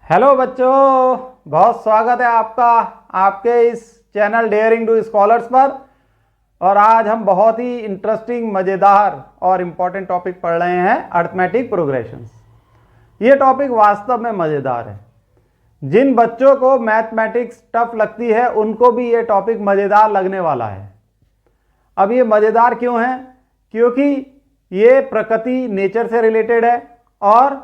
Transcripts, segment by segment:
Hello बच्चों, बहुत स्वागत है आपका आपके इस चैनल डेयरिंग टू स्कॉलर्स पर। और आज हम बहुत ही इंटरेस्टिंग, मज़ेदार और इम्पॉर्टेंट टॉपिक पढ़ रहे हैं, अर्थमेटिक प्रोग्रेशंस। ये टॉपिक वास्तव में मज़ेदार है। जिन बच्चों को मैथमेटिक्स टफ लगती है उनको भी ये टॉपिक मज़ेदार लगने वाला है। अब ये मज़ेदार क्यों है? क्योंकि ये प्रकृति, नेचर से रिलेटेड है और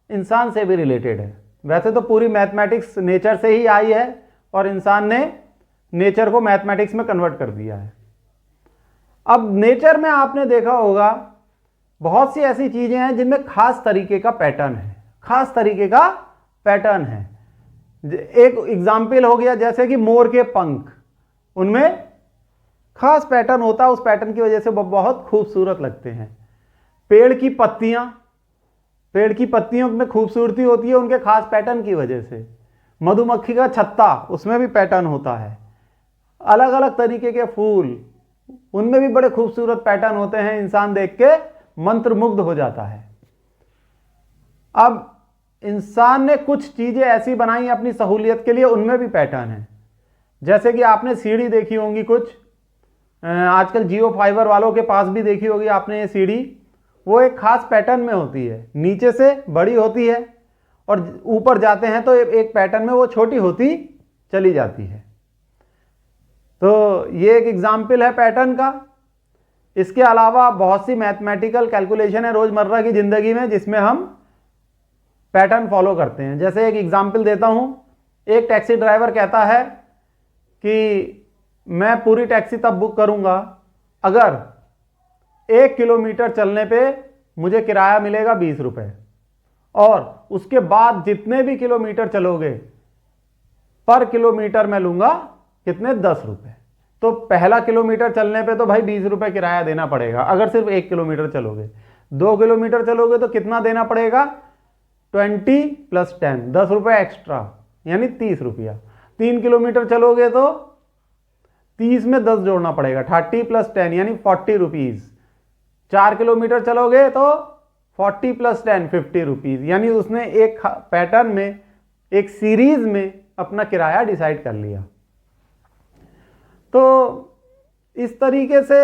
इंसान से भी रिलेटेड है। वैसे तो पूरी मैथमेटिक्स नेचर से ही आई है और इंसान ने नेचर को मैथमेटिक्स में कन्वर्ट कर दिया है। अब नेचर में आपने देखा होगा बहुत सी ऐसी चीजें हैं जिनमें खास तरीके का पैटर्न है, खास तरीके का पैटर्न है। एक एग्जाम्पल हो गया जैसे कि मोर के पंख, उनमें खास पैटर्न होता है, उस पैटर्न की वजह से वो बहुत खूबसूरत लगते हैं। पेड़ की पत्तियां, पेड़ की पत्तियों में खूबसूरती होती है उनके खास पैटर्न की वजह से। मधुमक्खी का छत्ता, उसमें भी पैटर्न होता है। अलग अलग तरीके के फूल, उनमें भी बड़े खूबसूरत पैटर्न होते हैं, इंसान देख के मंत्रमुग्ध हो जाता है। अब इंसान ने कुछ चीजें ऐसी बनाई अपनी सहूलियत के लिए, उनमें भी पैटर्न है। जैसे कि आपने सीढ़ी देखी होंगी, कुछ आजकल जियो फाइबर वालों के पास भी देखी होगी आपने ये सीढ़ी। वो एक खास पैटर्न में होती है, नीचे से बड़ी होती है और ऊपर जाते हैं तो एक पैटर्न में वो छोटी होती चली जाती है। तो ये एक एग्जाम्पल है पैटर्न का। इसके अलावा बहुत सी मैथमेटिकल कैलकुलेशन है रोजमर्रा की जिंदगी में जिसमें हम पैटर्न फॉलो करते हैं। जैसे एक एग्जाम्पल देता हूं, एक टैक्सी ड्राइवर कहता है कि मैं पूरी टैक्सी तब बुक करूंगा अगर 1 किलोमीटर चलने पे मुझे किराया मिलेगा 20 रुपए, और उसके बाद जितने भी किलोमीटर चलोगे पर किलोमीटर मैं लूंगा कितने, 10 रुपए। तो पहला किलोमीटर चलने पे तो भाई 20 रुपए किराया देना पड़ेगा अगर सिर्फ 1 किलोमीटर चलोगे। 2 किलोमीटर चलोगे तो कितना देना पड़ेगा, 20 + 10, 10 रुपए एक्स्ट्रा, यानी 30 रुपया। 3 किलोमीटर चलोगे तो 30 में 10 जोड़ना पड़ेगा, 30 + 10 यानी 40 रुपीज। 4 किलोमीटर चलोगे तो 40 + 10 50 रुपीज। यानी उसने एक पैटर्न में, एक सीरीज में अपना किराया डिसाइड कर लिया। तो इस तरीके से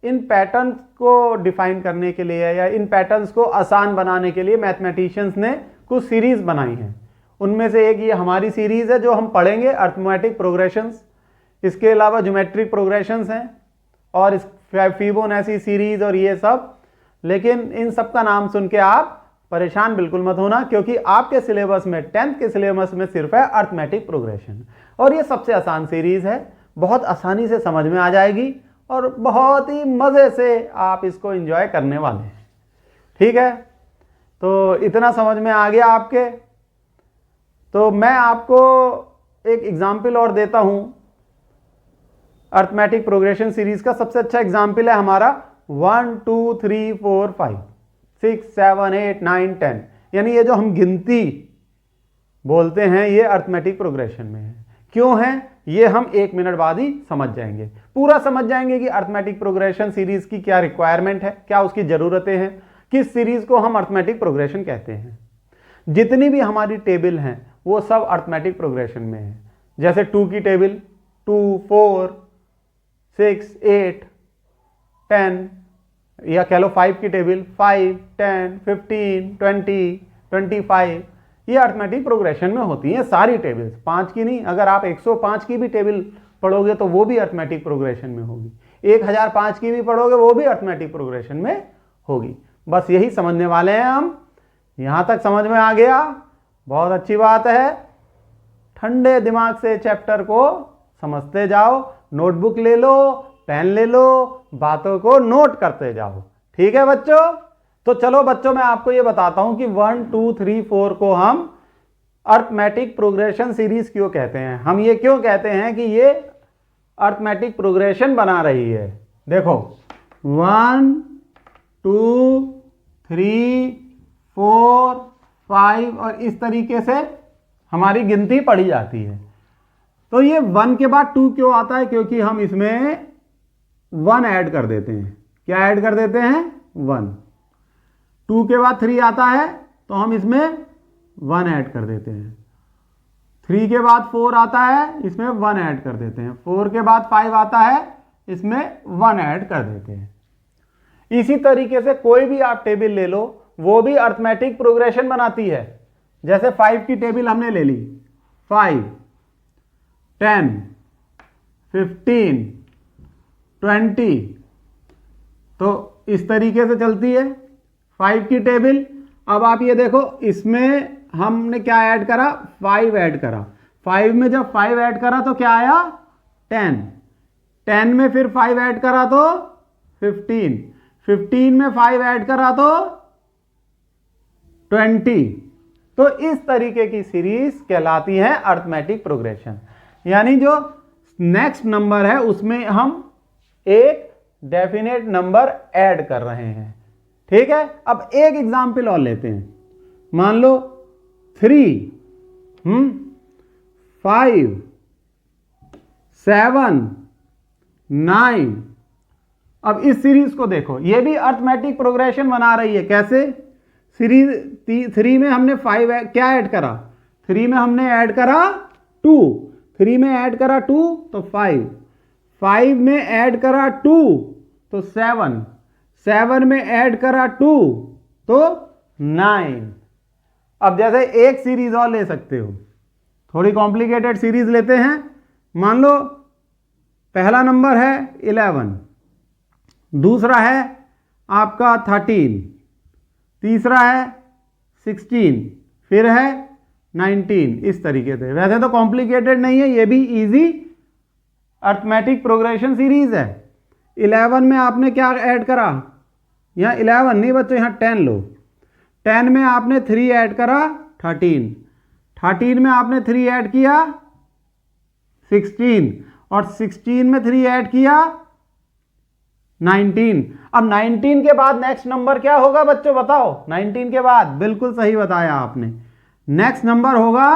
इन पैटर्न्स को डिफाइन करने के लिए या इन पैटर्न्स को आसान बनाने के लिए मैथमेटिशियंस ने कुछ सीरीज बनाई हैं। उनमें से एक ये हमारी सीरीज है जो हम पढ़ेंगे, अर्थमेटिक प्रोग्रेशंस। इसके अलावा ज्योमेट्रिक प्रोग्रेशंस हैं और इस फिबोनाची सीरीज और ये सब। लेकिन इन सब का नाम सुन के आप परेशान बिल्कुल मत होना, क्योंकि आपके सिलेबस में, 10th के सिलेबस में सिर्फ है अर्थमेटिक प्रोग्रेशन। और ये सबसे आसान सीरीज है, बहुत आसानी से समझ में आ जाएगी और बहुत ही मज़े से आप इसको एंजॉय करने वाले हैं। ठीक है, तो इतना समझ में आ गया आपके। तो मैं आपको एक एग्जाम्पल और देता हूं। अर्थमेटिक प्रोग्रेशन सीरीज का सबसे अच्छा एग्जाम्पल है हमारा 1 2 3 4 5 6 7 8 9 10, यानी ये जो हम गिनती बोलते हैं ये अर्थमेटिक प्रोग्रेशन में है। क्यों है ये हम 1 मिनट बाद ही समझ जाएंगे, पूरा समझ जाएंगे कि अर्थमेटिक प्रोग्रेशन सीरीज की क्या रिक्वायरमेंट है, क्या उसकी जरूरतें हैं, किस सीरीज को हम अर्थमेटिक प्रोग्रेशन कहते हैं। जितनी भी हमारी टेबल हैं वो सब अर्थमेटिक प्रोग्रेशन में है। जैसे 2 की टेबल, 2 4 6 8 10, या कह लो 5 की टेबल, 5 10 15 20 25, ये अर्थमेटिक प्रोग्रेशन में होती हैं सारी टेबल्स, 5 की नहीं। अगर आप 105 की भी टेबल पढ़ोगे तो वो भी अर्थमेटिक प्रोग्रेशन में होगी। 1005 की भी पढ़ोगे वो भी अर्थमेटिक प्रोग्रेशन में होगी। बस यही समझने वाले हैं हम। यहां तक समझ में आ गया, बहुत अच्छी बात है। ठंडे दिमाग से चैप्टर को समझते जाओ, नोटबुक ले लो, पेन ले लो, बातों को नोट करते जाओ। ठीक है बच्चों? तो चलो बच्चों, मैं आपको ये बताता हूं कि 1 2 3 4 को हम अर्थमेटिक प्रोग्रेशन सीरीज क्यों कहते हैं। हम ये क्यों कहते हैं कि ये अर्थमेटिक प्रोग्रेशन बना रही है। देखो 1 2 3 4 5 और इस तरीके से हमारी गिनती पढ़ी जाती है। तो ये 1 के बाद 2 क्यों आता है? क्योंकि हम इसमें 1 ऐड कर देते हैं। क्या ऐड कर देते हैं? 1। 2 के बाद 3 आता है तो हम इसमें 1 ऐड कर देते हैं। 3 के बाद 4 आता है, इसमें 1 ऐड कर देते हैं। 4 के बाद 5 आता है, इसमें 1 ऐड कर देते हैं। इसी तरीके से कोई भी आप टेबल ले लो, वो भी अर्थमेटिक प्रोग्रेशन बनाती है। जैसे 5 की टेबल हमने ले ली, 5, 10, 15, 20, तो इस तरीके से चलती है 5 की टेबल। अब आप ये देखो, इसमें हमने क्या ऐड करा, 5 ऐड करा। 5 में जब 5 ऐड करा तो क्या आया, 10। 10 में फिर 5 ऐड करा तो 15। 15 में 5 ऐड करा तो 20। तो इस तरीके की सीरीज कहलाती है अर्थमेटिक प्रोग्रेशन। यानी जो नेक्स्ट नंबर है उसमें हम एक डेफिनेट नंबर ऐड कर रहे हैं। ठीक है, अब एक एग्जाम्पल और लेते हैं। मान लो 3, 5, 7, 9। अब इस सीरीज को देखो, ये भी अर्थमेटिक प्रोग्रेशन बना रही है। कैसे? सीरीज 3 में हमने 5 क्या ऐड करा, 3 में हमने ऐड करा 2। 3 में ऐड करा 2 तो 5। 5 में ऐड करा 2 तो 7। 7 में ऐड करा 2 तो 9। अब जैसे एक सीरीज और ले सकते हो, थोड़ी कॉम्प्लिकेटेड सीरीज लेते हैं। मान लो पहला नंबर है 11, दूसरा है आपका 13, तीसरा है 16, फिर है 19। इस तरीके से, वैसे तो कॉम्प्लिकेटेड नहीं है, ये भी इजी अर्थमेटिक प्रोग्रेशन सीरीज है। 11 में आपने क्या ऐड करा, यहाँ 11 नहीं बच्चों, यहाँ 10 लो। 10 में आपने 3 ऐड करा 13। 13 में आपने 3 ऐड किया 16, और 16 में 3 ऐड किया 19। अब 19 के बाद नेक्स्ट नंबर क्या होगा बच्चों, बताओ? 19 के बाद बिल्कुल सही बताया आपने, नेक्स्ट नंबर होगा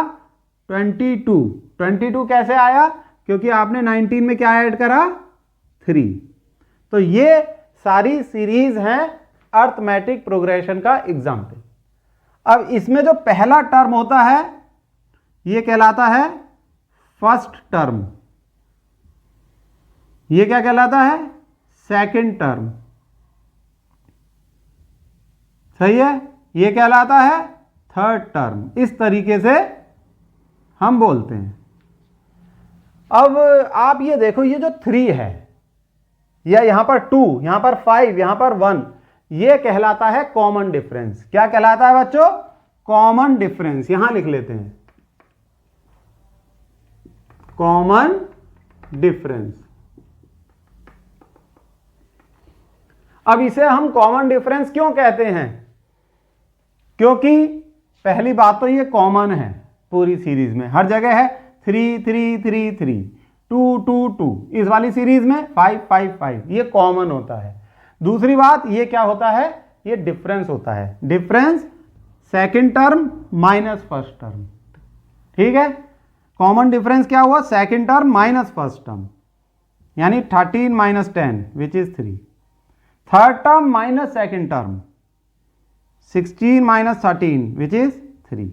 22। 22 कैसे आया? क्योंकि आपने 19 में क्या ऐड करा, 3। तो ये सारी सीरीज हैं अर्थमेटिक प्रोग्रेशन का एग्जाम्पल। अब इसमें जो पहला टर्म होता है ये कहलाता है फर्स्ट टर्म। ये क्या कहलाता है, सेकंड टर्म। सही है, ये कहलाता है थर्ड टर्म। इस तरीके से हम बोलते हैं। अब आप ये देखो, ये जो 3 है, या यहां पर 2, यहां पर 5, यहां पर 1, ये कहलाता है कॉमन डिफरेंस। क्या कहलाता है बच्चों? Common difference. यहां लिख लेते हैं कॉमन डिफरेंस। अब इसे हम कॉमन डिफरेंस क्यों कहते हैं? क्योंकि पहली बात तो ये कॉमन है पूरी सीरीज में, हर जगह है 3 3 3 3, 2 2 2। इस वाली सीरीज में 5 5 5, ये कॉमन होता है। दूसरी बात ये क्या होता है, ये डिफरेंस होता है। Difference second term minus first term. ठीक है, कॉमन डिफरेंस क्या हुआ, second term minus first term, यानी 13 minus 10 which is 3। Third term minus second term 16 minus 13 which is 3।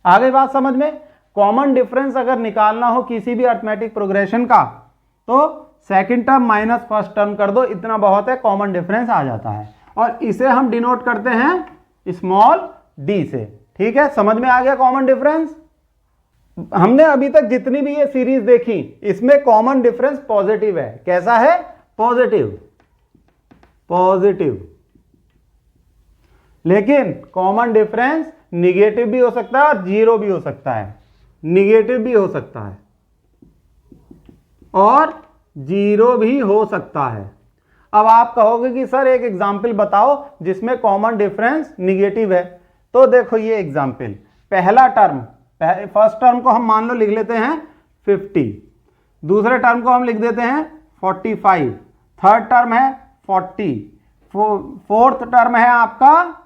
आ गई बात समझ में? कॉमन डिफरेंस अगर निकालना हो किसी भी अर्थमेटिक प्रोग्रेशन का तो second term minus first term कर दो, इतना बहुत है, कॉमन डिफरेंस आ जाता है। और इसे हम डिनोट करते हैं स्मॉल डी से। ठीक है, समझ में आ गया कॉमन डिफरेंस? हमने अभी तक जितनी भी ये सीरीज देखी, इसमें कॉमन डिफरेंस पॉजिटिव है। कैसा है? पॉजिटिव। पॉजिटिव। लेकिन कॉमन डिफरेंस निगेटिव भी हो सकता है और जीरो भी हो सकता है। निगेटिव भी हो सकता है और जीरो भी हो सकता है। अब आप कहोगे कि सर एक एग्जाम्पल बताओ जिसमें कॉमन डिफरेंस निगेटिव है। तो देखो ये एग्जाम्पल, पहला टर्म, फर्स्ट टर्म को हम मान लो लिख लेते हैं 50, दूसरे टर्म को हम लिख देते हैं 45, थर्ड टर्म है 40, फोर्थ टर्म है आपका,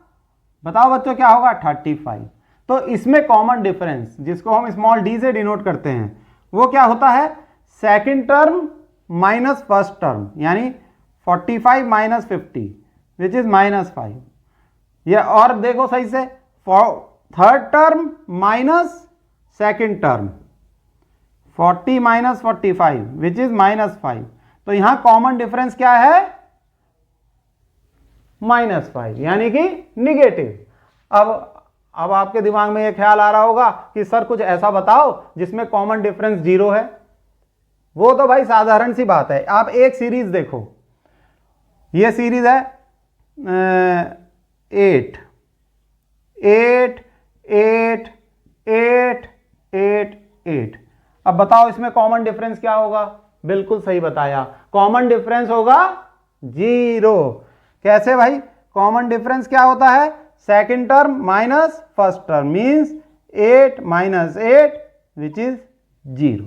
बताओ बच्चों क्या होगा, 35। तो इसमें कॉमन डिफरेंस जिसको हम स्मॉल डी से डिनोट करते हैं वो क्या होता है, second term minus first term, यानी 45 माइनस 50 विच इज -5। ये और देखो सही से, third term minus second term, 40 minus 45 which is -5। तो यहां कॉमन डिफरेंस क्या है? -5, यानी कि निगेटिव। अब आपके दिमाग में यह ख्याल आ रहा होगा कि सर कुछ ऐसा बताओ जिसमें कॉमन डिफरेंस 0 है। वो तो भाई साधारण सी बात है। आप एक सीरीज देखो, ये सीरीज है 8 8 8 8 8 8। अब बताओ इसमें कॉमन डिफरेंस क्या होगा? बिल्कुल सही बताया, कॉमन डिफरेंस होगा 0। कैसे भाई? कॉमन डिफरेंस क्या होता है? Second term minus first term means 8 minus 8 which is 0।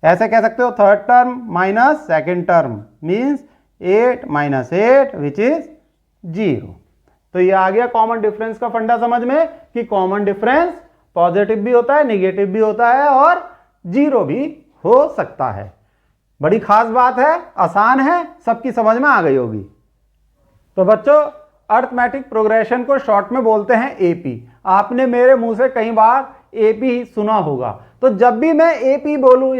ऐसे कह सकते हो third term minus second term means 8 minus 8 which is 0। तो ये आ गया कॉमन डिफरेंस का फंडा समझ में कि कॉमन डिफरेंस पॉजिटिव भी होता है, निगेटिव भी होता है और 0 भी हो सकता है। बड़ी खास बात है, आसान है, सबकी समझ में आ गई होगी। तो बच्चों, अरिथमेटिक प्रोग्रेशन को शॉर्ट में बोलते हैं एपी। आपने मेरे मुंह से कई बार एपी सुना होगा, तो जब भी मैं एपी बोलूं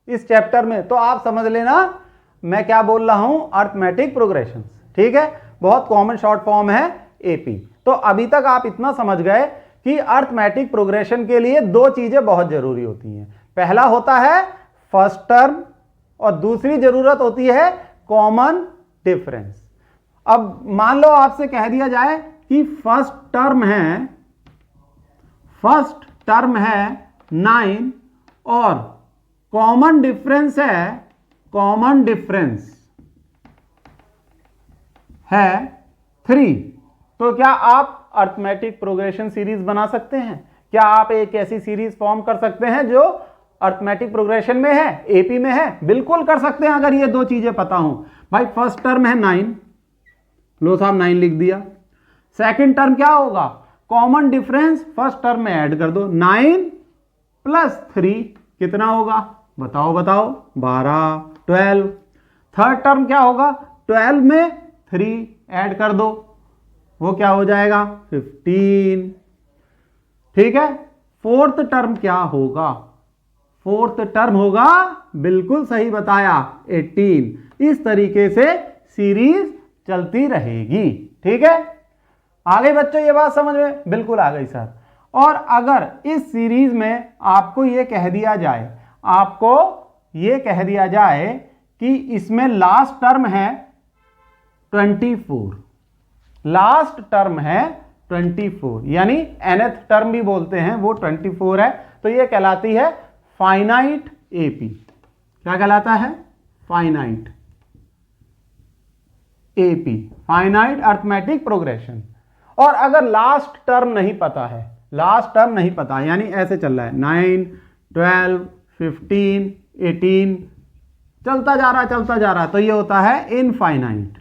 इस चैप्टर में तो आप समझ लेना मैं क्या बोल रहा हूं, अरिथमेटिक प्रोग्रेशन। ठीक है, बहुत कॉमन शॉर्ट फॉर्म है एपी। तो अभी तक आप इतना समझ गए कि अरिथमेटिक प्रोग्रेशन के लिए दो चीजें बहुत जरूरी होती हैं। पहला होता है फर्स्ट टर्म और दूसरी जरूरत होती है कॉमन डिफरेंस। अब मान लो आपसे कह दिया जाए कि फर्स्ट टर्म है 9 और कॉमन डिफरेंस है 3, तो क्या आप अरिथमेटिक प्रोग्रेशन सीरीज बना सकते हैं? क्या आप एक ऐसी सीरीज फॉर्म कर सकते हैं जो अरिथमेटिक प्रोग्रेशन में है, एपी में है? बिल्कुल कर सकते हैं अगर ये दो चीजें पता हो। भाई फर्स्ट टर्म है 9, लो साहब 9 लिख दिया। सेकंड टर्म क्या होगा? कॉमन डिफरेंस फर्स्ट टर्म में ऐड कर दो, 9 प्लस 3 कितना होगा? बताओ 12 12। थर्ड टर्म क्या होगा? 12 में 3 ऐड कर दो, वो क्या हो जाएगा? 15। ठीक है, फोर्थ टर्म क्या होगा? फोर्थ टर्म होगा, बिल्कुल सही बताया, 18। इस तरीके से सीरीज चलती रहेगी। ठीक है, आ गई बच्चों ये बात समझ में? बिल्कुल आ गई सर। और अगर इस सीरीज में आपको ये कह दिया जाए कि इसमें लास्ट टर्म है 24, लास्ट टर्म है 24 यानी nth टर्म भी बोलते हैं, वो 24 है, तो ये कहलाती है फाइनाइट एपी। क्या कहलाता है? Finite AP, finite arithmetic progression. और अगर लास्ट टर्म नहीं पता यानी ऐसे चल रहा है 9 12 15 18 चलता जा रहा, तो ये होता है इनफाइनाइट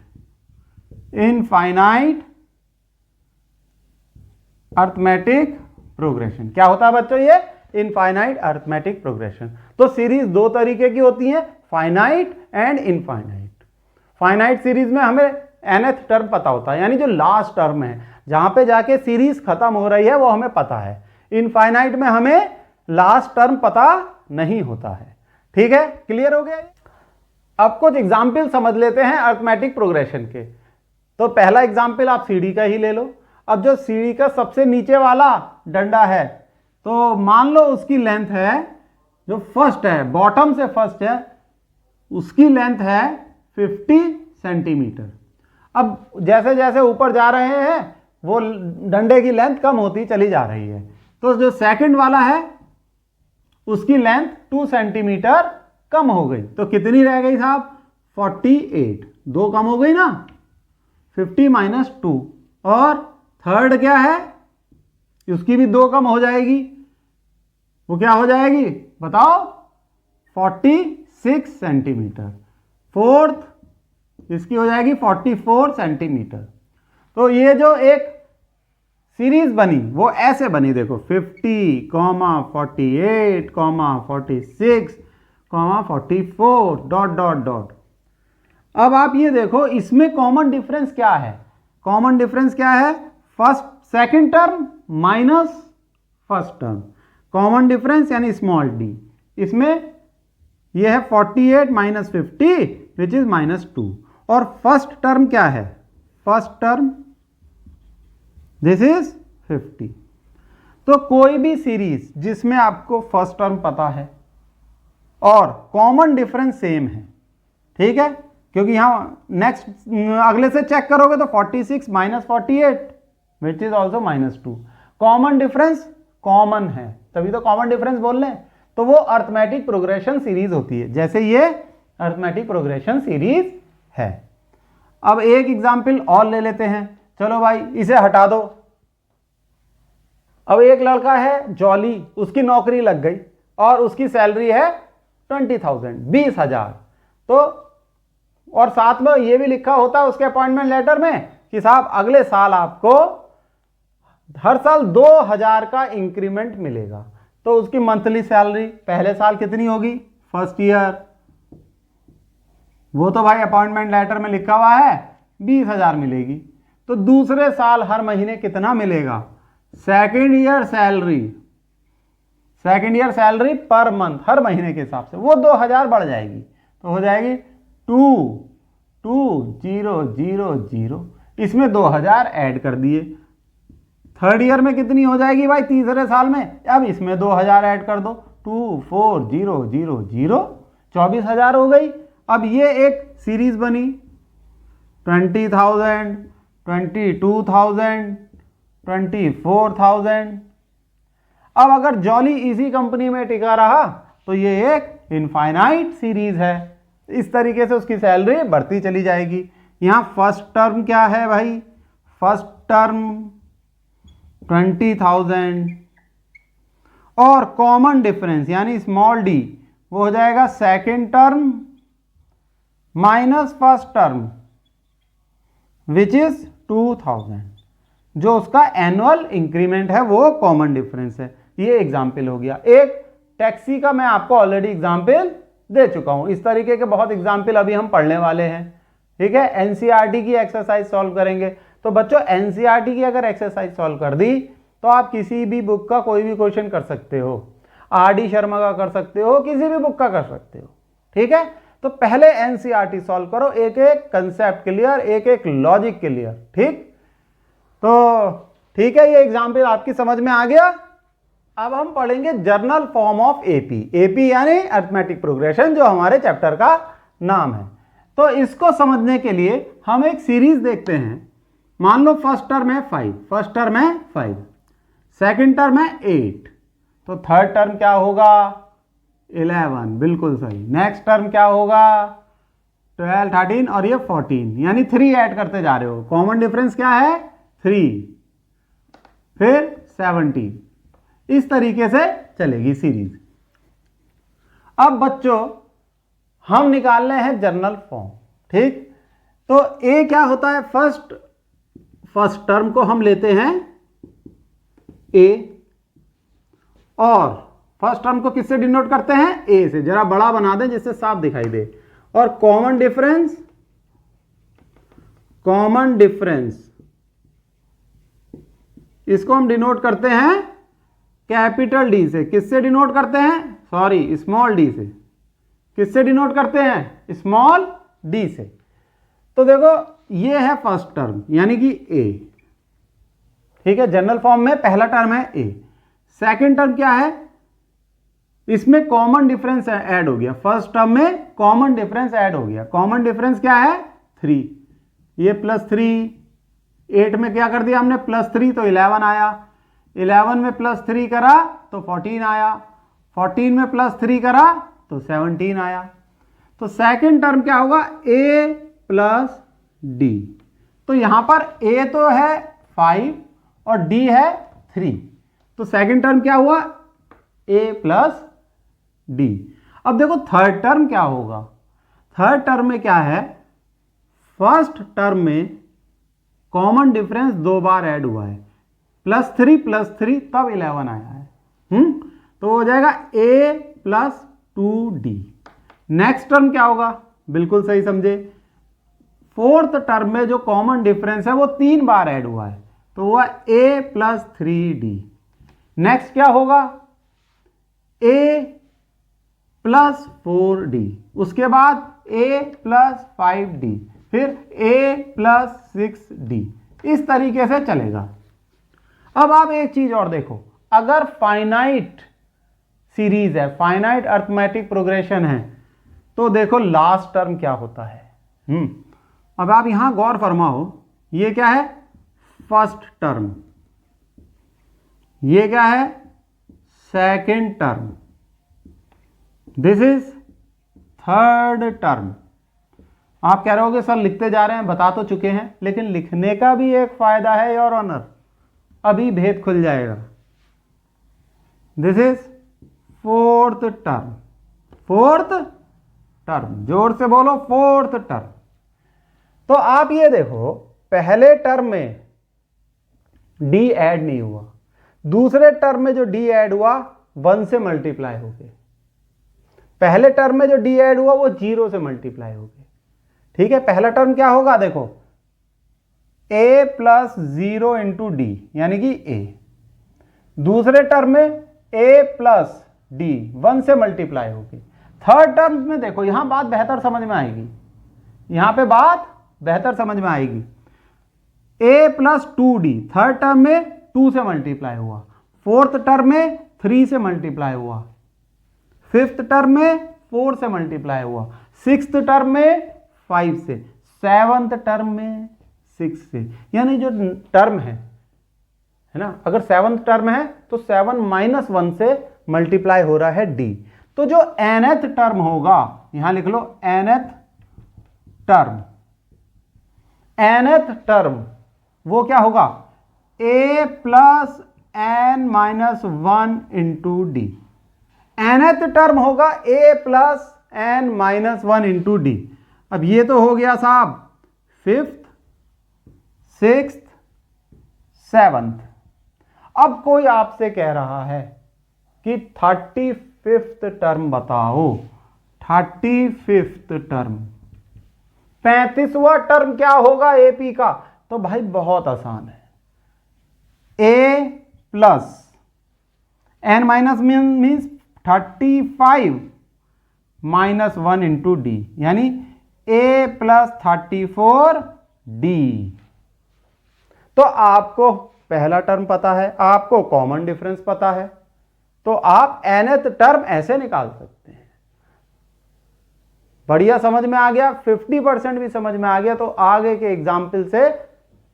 अरिथमेटिक प्रोग्रेशन। क्या होता है बच्चों? ये इनफाइनाइट अरिथमेटिक प्रोग्रेशन। तो सीरीज दो तरीके की होती है, finite and infinite. Finite series में हमें nth टर्म पता होता है, यानी जो लास्ट टर्म है जहां पे जाके सीरीज खत्म हो रही है वो हमें पता है। इनफाइनाइट में हमें लास्ट टर्म पता नहीं होता है। ठीक है, क्लियर हो गया? अब कुछ एग्जाम्पल समझ लेते हैं अरिथमेटिक प्रोग्रेशन के। तो पहला एग्जाम्पल आप सीढ़ी का ही ले लो। अब जो सीढ़ी का सबसे नीचे वाला डंडा है, तो मान लो उसकी लेंथ है, जो फर्स्ट है, बॉटम से फर्स्ट है, उसकी लेंथ है 50 सेंटीमीटर। अब जैसे जैसे ऊपर जा रहे हैं वो डंडे की लेंथ कम होती चली जा रही है। तो जो सेकंड वाला है उसकी लेंथ 2 सेंटीमीटर कम हो गई, तो कितनी रह गई साहब? 48। 2 कम हो गई ना, 50 माइनस 2। और थर्ड क्या है? उसकी भी 2 कम हो जाएगी, वो क्या हो जाएगी बताओ? 46 सेंटीमीटर। फोर्थ इसकी हो जाएगी 44 सेंटीमीटर। तो ये जो एक सीरीज बनी वो ऐसे बनी, देखो 50, 48, 46, 44 डॉट डॉट डॉट। अब आप ये देखो इसमें कॉमन डिफरेंस क्या है? कॉमन डिफरेंस क्या है? First second term minus first term, common difference यानी स्मॉल डी, इसमें यह है 48 माइनस 50 विच इज -2। और फर्स्ट टर्म क्या है, फर्स्ट टर्म दिस इज 50। तो कोई भी सीरीज जिसमें आपको फर्स्ट टर्म पता है और कॉमन डिफरेंस सेम है, ठीक है, क्योंकि यहां नेक्स्ट अगले से चेक करोगे तो 46 minus 48 which is also -2, common difference common है, तभी तो कॉमन डिफरेंस बोल रहे हैं, तो वो अर्थमेटिक प्रोग्रेशन सीरीज होती है, जैसे ये अर्थमेटिक प्रोग्रेशन सीरीज है। अब एक एग्जाम्पल और ले लेते हैं, चलो भाई इसे हटा दो। अब एक लड़का है जॉली, उसकी नौकरी लग गई और उसकी सैलरी है 20,000, 20,000। तो और साथ में ये भी लिखा होता है उसके अपॉइंटमेंट लेटर में कि साहब अगले साल आपको हर साल 2,000 का इंक्रीमेंट मिलेगा। तो उसकी मंथली सैलरी पहले साल कितनी होगी, फर्स्ट ईयर, वो तो भाई अपॉइंटमेंट लेटर में लिखा हुआ है 20,000 मिलेगी। तो दूसरे साल हर महीने कितना मिलेगा, second year salary, second year salary per month हर महीने के हिसाब से वो 2,000 बढ़ जाएगी, तो हो जाएगी 2,2,0,0,0, इसमें 2,000 ऐड कर दिए। थर्ड ईयर में कितनी हो जाएगी भाई, तीसरे साल में, अब इसमें 2,000 ऐड कर दो, 2,4,0,0,0, 24,000 हो गई। अब ये एक सीरीज बनी 20,000, 22,000, 24,000। अब अगर जॉली इसी कंपनी में टिका रहा तो ये एक इनफाइनाइट सीरीज है, इस तरीके से उसकी सैलरी बढ़ती चली जाएगी। यहां फर्स्ट टर्म क्या है भाई, फर्स्ट टर्म 20,000 और कॉमन डिफरेंस यानी स्मॉल डी वो हो जाएगा second term minus first term which is 2,000, जो उसका एनुअल इंक्रीमेंट है वो कॉमन डिफरेंस है। ये एग्जाम्पल हो गया। एक टैक्सी का मैं आपको ऑलरेडी एग्जाम्पल दे चुका हूं, इस तरीके के बहुत एग्जाम्पल अभी हम पढ़ने वाले हैं, ठीक है। एनसीईआरटी की एक्सरसाइज सॉल्व करेंगे। तो बच्चों एनसीईआरटी की अगर एक्सरसाइज सॉल्व कर दी तो आप किसी भी बुक का कोई भी क्वेश्चन कर सकते हो, आर.डी. शर्मा का कर सकते हो, किसी भी बुक का कर सकते हो, ठीक है। तो पहले एनसीईआरटी सॉल्व करो, एक एक कंसेप्ट क्लियर, एक एक लॉजिक क्लियर, ठीक। तो ठीक है, ये एग्जाम्पल आपकी समझ में आ गया। अब हम पढ़ेंगे journal form of AP, AP यानी अरिथमेटिक प्रोग्रेशन, जो हमारे चैप्टर का नाम है। तो इसको समझने के लिए हम एक सीरीज देखते हैं। मान लो फर्स्ट टर्म है 5, फर्स्ट टर्म है 5, सेकंड टर्म है 8, तो थर्ड टर्म क्या होगा 11, बिल्कुल सही। नेक्स्ट टर्म क्या होगा 12, 13 और ये 14, यानी 3 ऐड करते जा रहे हो। कॉमन डिफरेंस क्या है 3, फिर 17, इस तरीके से चलेगी सीरीज। अब बच्चों हम निकाल रहे हैं जर्नल फॉर्म, ठीक। तो ए क्या होता है, फर्स्ट टर्म को हम लेते हैं ए, और फर्स्ट टर्म को किससे डिनोट करते हैं, ए से। जरा बड़ा बना दें जिससे साफ दिखाई दे। और कॉमन डिफरेंस इसको हम डिनोट करते हैं कैपिटल डी से। किससे डिनोट करते हैं, सॉरी स्मॉल डी से। किससे डिनोट करते हैं, स्मॉल डी से। तो देखो ये है फर्स्ट टर्म यानी कि ए, ठीक है। जनरल फॉर्म में पहला टर्म है ए। सेकंड टर्म क्या है, इसमें कॉमन डिफरेंस ऐड हो गया। फर्स्ट टर्म में कॉमन डिफरेंस ऐड हो गया। कॉमन डिफरेंस क्या है 3, ये +3, 8 में क्या कर दिया हमने +3 तो 11 आया, 11 में +3 करा तो 14 आया, 14 में +3 करा तो 17 आया। तो सेकंड टर्म क्या होगा a + d। तो यहां पर a तो है 5 और d है 3, तो सेकंड टर्म क्या हुआ a + d। अब देखो थर्ड टर्म क्या होगा। थर्ड टर्म में क्या है, फर्स्ट टर्म में कॉमन डिफरेंस 2 बार ऐड हुआ है, +3 तब 11 आया है। तो हो जाएगा a + 2d। नेक्स्ट टर्म क्या होगा, बिल्कुल सही समझे। फोर्थ टर्म में जो कॉमन डिफरेंस है वो 3 बार ऐड हुआ है, तो हुआ a प्लस 3d। नेक्स्ट क्या होगा, a प्लस 4d, उसके बाद a प्लस 5d, फिर a प्लस 6d, इस तरीके से चलेगा। अब आप एक चीज और देखो, अगर फाइनाइट सीरीज है, फाइनाइट अर्थमेटिक प्रोग्रेशन है, तो देखो लास्ट टर्म क्या होता है। अब आप यहां गौर फरमाओ, ये क्या है, फर्स्ट टर्म, ये क्या है, second term, this is third term. आप कह रहे होगे सर लिखते जा रहे हैं, बता तो चुके हैं, लेकिन लिखने का भी एक फायदा है योर ऑनर, अभी भेद खुल जाएगा। This is fourth term, fourth term, जोर से बोलो, फोर्थ टर्म। तो आप ये देखो, पहले टर्म में डी ऐड नहीं हुआ, दूसरे टर्म में जो डी ऐड हुआ 1 से मल्टीप्लाई हो गए, पहले टर्म में जो डी ऐड हुआ वो 0 से मल्टीप्लाई हो गए। ठीक है, पहला टर्म क्या होगा, देखो a प्लस 0 इंटू डी यानी कि a, दूसरे टर्म में a प्लस डी 1 से मल्टीप्लाई होगी। थर्ड टर्म में देखो, यहां बात बेहतर समझ में आएगी, यहां पे बात बेहतर समझ में आएगी, a plus 2d, third term में 2 से मल्टीप्लाई हुआ, फोर्थ टर्म में 3 से मल्टीप्लाई हुआ, फिफ्थ टर्म में 4 से मल्टीप्लाई हुआ, सिक्स्थ टर्म में 5 से, सेवंथ टर्म में 6 से। यानी जो टर्म है ना, अगर सेवंथ टर्म है तो 7 माइनस 1 से मल्टीप्लाई हो रहा है डी। तो जो nth टर्म होगा, यहां लिख लो nth टर्म, nth टर्म वो क्या होगा, a plus n minus 1 into D. nth term होगा a plus n minus 1 into D. अब ये तो हो गया साहब फिफ्थ, सिक्स्थ, सेवंथ। अब कोई आपसे कह रहा है कि 35th टर्म बताओ, 35th टर्म, 35वां टर्म क्या होगा एपी का। तो भाई बहुत आसान है, a plus n minus means 35 minus 1 into D, यानी a प्लस 34d। तो आपको पहला टर्म पता है, आपको कॉमन डिफरेंस पता है, तो आप nth टर्म ऐसे निकाल सकते हैं। बढ़िया समझ में आ गया, 50% भी समझ में आ गया, तो आगे के एग्जाम्पल से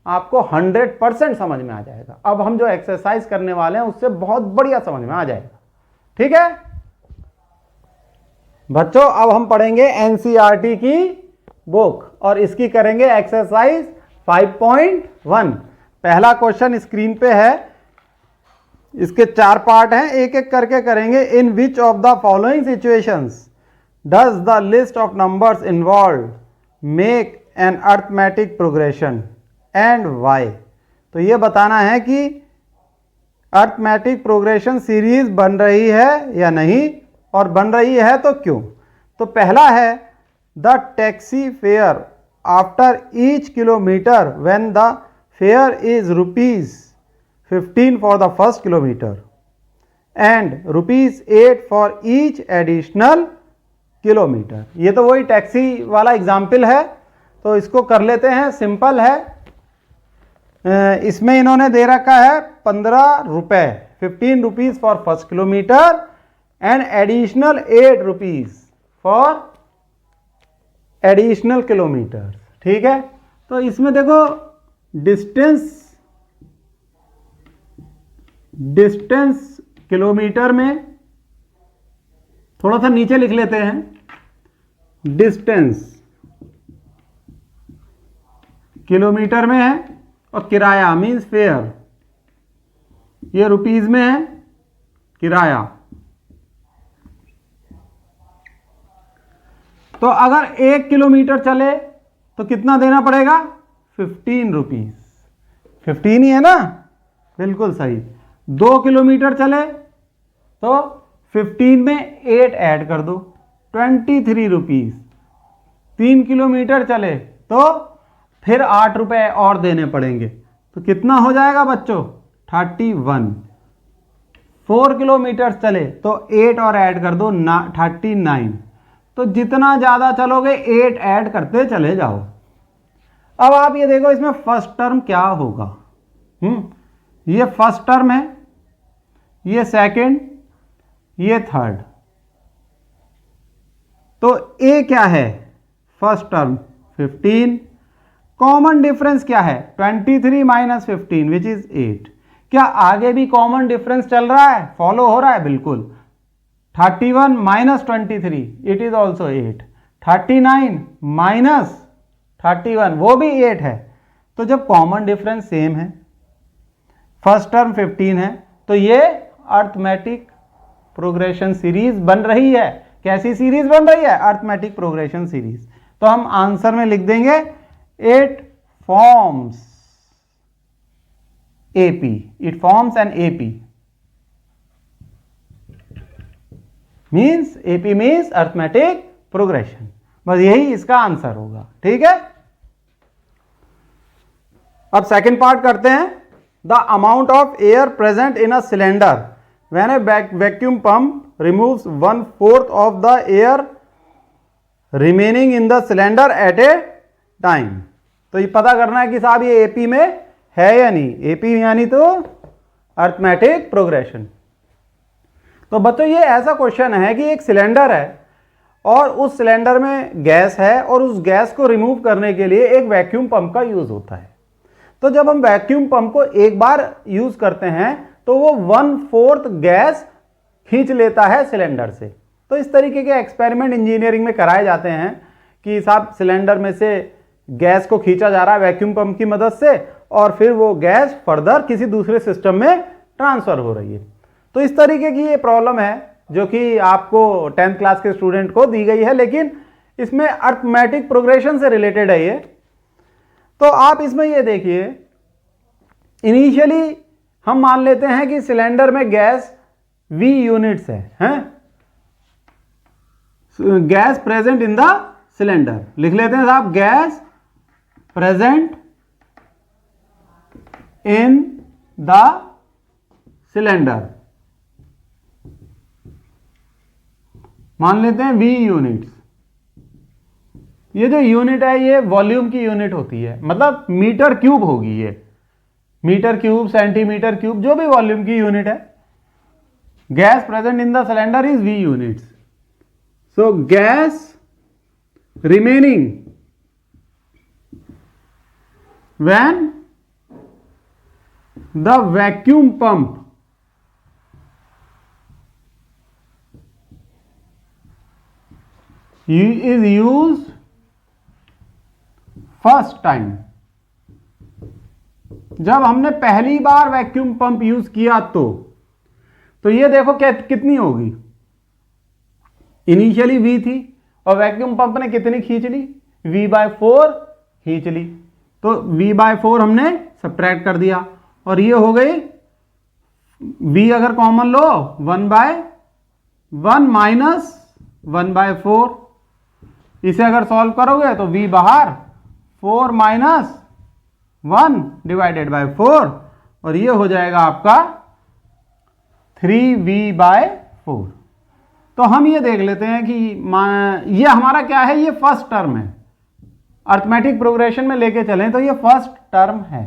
आपको 100% समझ में आ जाएगा। अब हम जो एक्सरसाइज करने वाले हैं उससे बहुत बढ़िया समझ में आ जाएगा। ठीक है बच्चों, अब हम पढ़ेंगे एनसीईआरटी की बुक और इसकी करेंगे एक्सरसाइज 5.1। पहला क्वेश्चन स्क्रीन पे है, इसके 4 पार्ट हैं, एक एक करके करेंगे। In which of the following situations does the list of numbers involve make an arithmetic progression and why. तो ये बताना है कि अर्थमेटिक प्रोग्रेशन सीरीज बन रही है या नहीं, और बन रही है तो क्यों। तो पहला है the taxi fare after each kilometre when the fair is ₹15 for the first kilometre and ₹8 for each additional kilometre. ये तो वही टैक्सी वाला एग्जाम्पल है, तो इसको कर लेते हैं, सिंपल है। इसमें इन्होंने दे रखा है 15 रुपए, 15 rupees for first kilometre and additional 8 rupees for additional kilometre. ठीक है, तो इसमें देखो डिस्टेंस किलोमीटर में, थोड़ा सा नीचे लिख लेते हैं, डिस्टेंस किलोमीटर में है और किराया मीन्स फेयर ये रुपीज में है, किराया। तो अगर 1 किलोमीटर चले तो कितना देना पड़ेगा, 15 रुपीज। 15 ही है ना, बिल्कुल सही। 2 किलोमीटर चले तो 15 में 8 ऐड कर दो, 23 रुपीज। 3 किलोमीटर चले तो फिर 8 रुपए और देने पड़ेंगे, तो कितना हो जाएगा बच्चों 31। 4 किलोमीटर चले तो 8 और ऐड कर दो 39। तो जितना ज़्यादा चलोगे 8 ऐड करते चले जाओ। अब आप ये देखो इसमें फर्स्ट टर्म क्या होगा। ये फर्स्ट टर्म है, ये सेकंड, ये थर्ड। तो ए क्या है फर्स्ट टर्म 15। कॉमन डिफरेंस क्या है 23 माइनस 15 विच इज 8। क्या आगे भी कॉमन डिफरेंस चल रहा है, फॉलो हो रहा है? बिल्कुल। 31 minus 23 it is also 8। 39 minus 31 वो भी 8 है। तो जब कॉमन डिफरेंस सेम है, फर्स्ट टर्म 15 है, तो ये अर्थमेटिक प्रोग्रेशन सीरीज बन रही है। कैसी सीरीज बन रही है? Arithmetic progression series. तो हम आंसर में लिख देंगे it forms AP, it forms an AP, means AP means arithmetic progression। बस यही इसका आंसर होगा। ठीक है, अब सेकंड पार्ट करते हैं। The amount of air present in a cylinder when A vacuum pump removes 1/4 of the air remaining in the cylinder eight A time. तो ये पता करना है कि साहब ये एपी में है या नहीं। एपी यानी तो अर्थमेटिक प्रोग्रेशन। तो बच्चों ये ऐसा क्वेश्चन है कि एक सिलेंडर है और उस सिलेंडर में गैस है और उस गैस को रिमूव करने के लिए एक वैक्यूम पंप का यूज होता है। तो जब हम वैक्यूम पंप को एक बार यूज करते हैं तो वो 1/4 गैस खींच लेता है सिलेंडर से। तो इस तरीके के एक्सपेरिमेंट इंजीनियरिंग में कराए जाते हैं कि साहब सिलेंडर में से गैस को खींचा जा रहा है वैक्यूम पंप की मदद से और फिर वो गैस फर्दर किसी दूसरे सिस्टम में ट्रांसफर हो रही है। तो इस तरीके की ये प्रॉब्लम है जो कि आपको 10th क्लास के स्टूडेंट को दी गई है, लेकिन इसमें अर्थमेटिक प्रोग्रेशन से रिलेटेड है ये। तो आप इसमें ये देखिए, इनिशियली हम मान लेते हैं कि सिलेंडर में गैस V यूनिट्स हैं? Gas present in the cylinder. लिख लेते हैं साहब, gas present in the cylinder, मान लेते हैं V यूनिट्स। ये जो यूनिट है ये वॉल्यूम की यूनिट होती है, मतलब मीटर क्यूब होगी ये, मीटर क्यूब, सेंटीमीटर क्यूब, जो भी वॉल्यूम की यूनिट है। Gas present in the cylinder is V units. So gas remaining when the vacuum pump is used first time। जब हमने पहली बार वैक्यूम पंप यूज किया तो ये देखो क्या कितनी होगी। इनिशियली V थी और वैक्यूम पंप ने कितनी खींच ली? V/4 खींच ली। तो V/4 हमने सब्ट्रैक्ट कर दिया और ये हो गई V अगर कॉमन लो 1/1 माइनस 1/4। इसे अगर सॉल्व करोगे तो V बाहर 4 माइनस 1 डिवाइडेड बाय 4 और ये हो जाएगा आपका 3V/4। तो हम ये देख लेते हैं कि ये हमारा क्या है, ये फर्स्ट टर्म है। अर्थमेटिक प्रोग्रेशन में लेके चलें तो ये फर्स्ट टर्म है।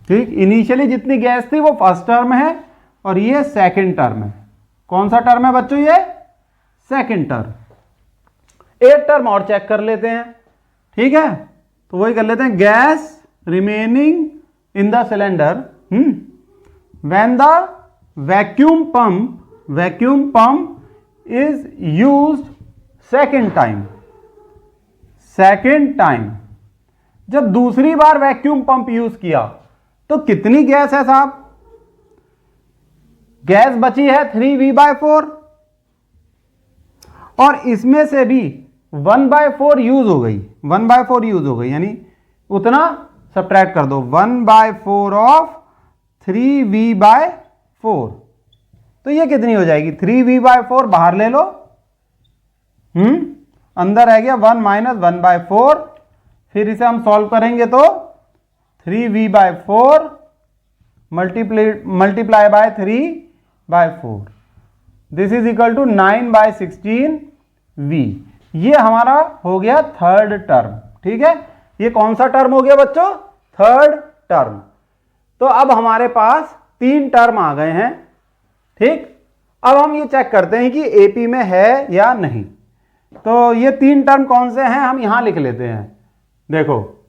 ठीक, इनिशियली जितनी गैस थी वो फर्स्ट टर्म है और ये सेकंड टर्म है। कौन सा टर्म है बच्चों? ये सेकंड टर्म। एक टर्म और चेक कर लेते हैं। ठीक है, तो वही कर लेते हैं, gas remaining in the cylinder when the vacuum pump is used second time. जब दूसरी बार वैक्यूम पंप यूज किया तो कितनी गैस है साहब? गैस बची है 3V/4 और इसमें से भी 1/4 यूज हो गई। 1/4 यूज हो गई यानी उतना सब्ट्रैक्ट कर दो। 1/4 ऑफ 3V/4 तो ये कितनी हो जाएगी? 3V/4 बाहर ले लो, अंदर रह गया 1 माइनस 1/4। फिर इसे हम सॉल्व करेंगे तो 3v/4 multiply by 3/4, this is equal to 9/16v। ये हमारा हो गया थर्ड टर्म। ठीक है, ये कौन सा टर्म हो गया बच्चों? Third term. तो अब हमारे पास 3 टर्म आ गए हैं। ठीक, अब हम ये चेक करते हैं कि एपी में है या नहीं। तो ये 3 टर्म कौन से हैं, हम यहां लिख लेते हैं। देखो,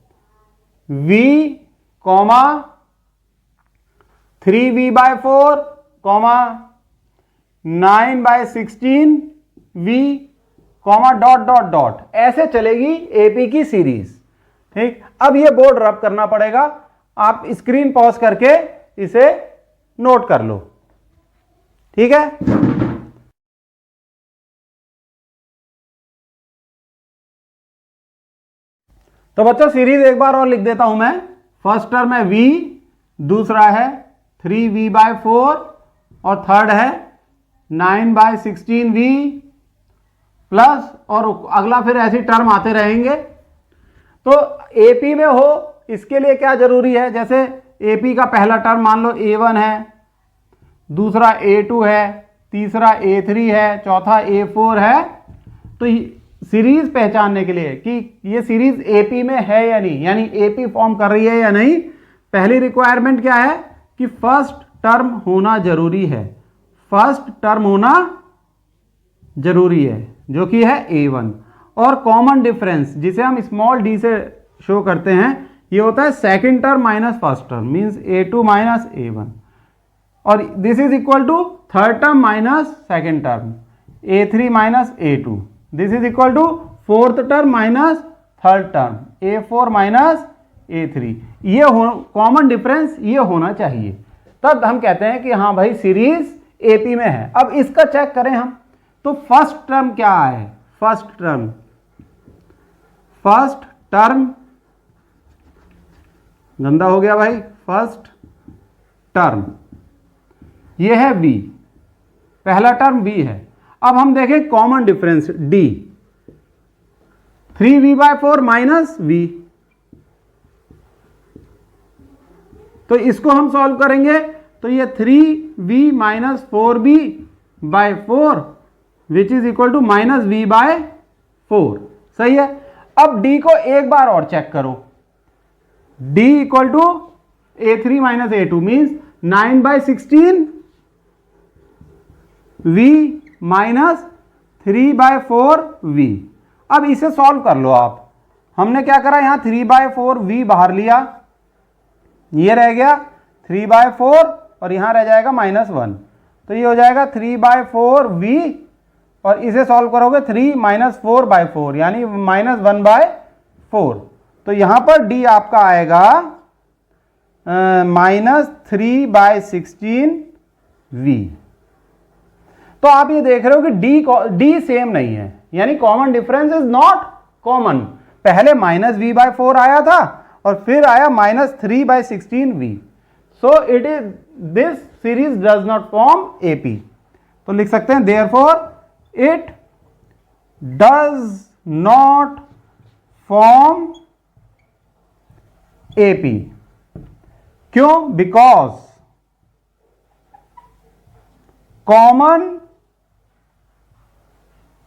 v, 3v/4, 9/16v, dot dot dot, ऐसे चलेगी एपी की सीरीज। ठीक, अब ये बोर्ड रब करना पड़ेगा। आप स्क्रीन पॉज करके इसे नोट कर लो। ठीक है, तो बच्चों सीरीज एक बार और लिख देता हूं मैं। फर्स्ट टर्म है v, दूसरा है 3v/4 और थर्ड है 9/16v प्लस, और अगला फिर ऐसी टर्म आते रहेंगे। तो एपी में हो इसके लिए क्या जरूरी है, जैसे एपी का पहला टर्म मान लो a1 है, दूसरा a2 है, तीसरा a3 है, चौथा a4 है। तो सीरीज पहचानने के लिए कि ये सीरीज एपी में है या नहीं, यानी एपी फॉर्म कर रही है या नहीं, पहली रिक्वायरमेंट क्या है कि फर्स्ट टर्म होना जरूरी है। फर्स्ट टर्म होना जरूरी है जो कि है a1। और कॉमन डिफरेंस जिसे हम स्मॉल d से शो करते हैं, ये होता है second term minus first term, means a2 minus a1, और this is equal to third term minus second term a3 minus a2, this is equal to fourth term minus third term a4 minus a3। ये common difference ये होना चाहिए, तब हम कहते हैं कि हाँ भाई सीरीज एपी में है। अब इसका चेक करें हम, तो फर्स्ट टर्म क्या है? फर्स्ट टर्म गंदा हो गया भाई। फर्स्ट टर्म ये है v, पहला टर्म v है। अब हम देखें common difference d, 3v/4 minus v, तो इसको हम सॉल्व करेंगे तो ये 3v minus 4v/4 which is equal to minus v/4। सही है। अब d को एक बार और चेक करो, d equal to a3 minus a2 means 9/16v minus 3/4v। अब इसे सॉल्व कर लो आप। हमने क्या करा, यहां 3/4v बाहर लिया, ये रह गया 3/4 और यहां रह जाएगा -1, तो ये हो जाएगा 3/4v, और इसे सॉल्व करोगे 3 माइनस 4/4 यानी -1/4। तो यहां पर d आपका आएगा -3/16v। तो आप ये देख रहे हो कि d सेम नहीं है, यानी common difference is not common. पहले -v/4 आया था और फिर आया -3/16v। So it is this series does not form AP. तो लिख सकते हैं therefore it does not form AP. क्यों? Because common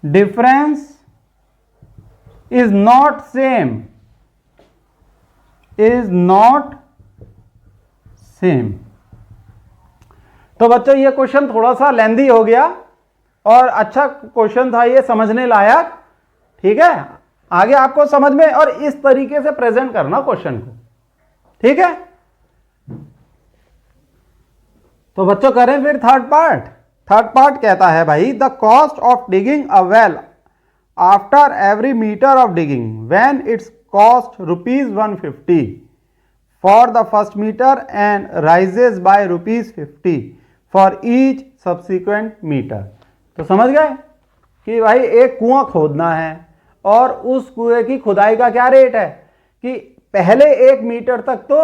difference is not same, तो बच्चों ये क्वेश्चन थोड़ा सा लेंदी हो गया और अच्छा क्वेश्चन था, ये समझने लायक। ठीक है, आगे आपको समझ में और इस तरीके से प्रेजेंट करना क्वेश्चन को। ठीक है, तो बच्चों करें फिर थर्ड पार्ट। थर्ड पार्ट कहता है भाई, the cost of digging a well after every metre of digging when it's cost ₹150 for the first metre and rises by ₹50 for each subsequent metre. तो समझ गए कि भाई एक कुआं खोदना है और उस कुएं की खुदाई का क्या रेट है कि पहले 1 मीटर तक तो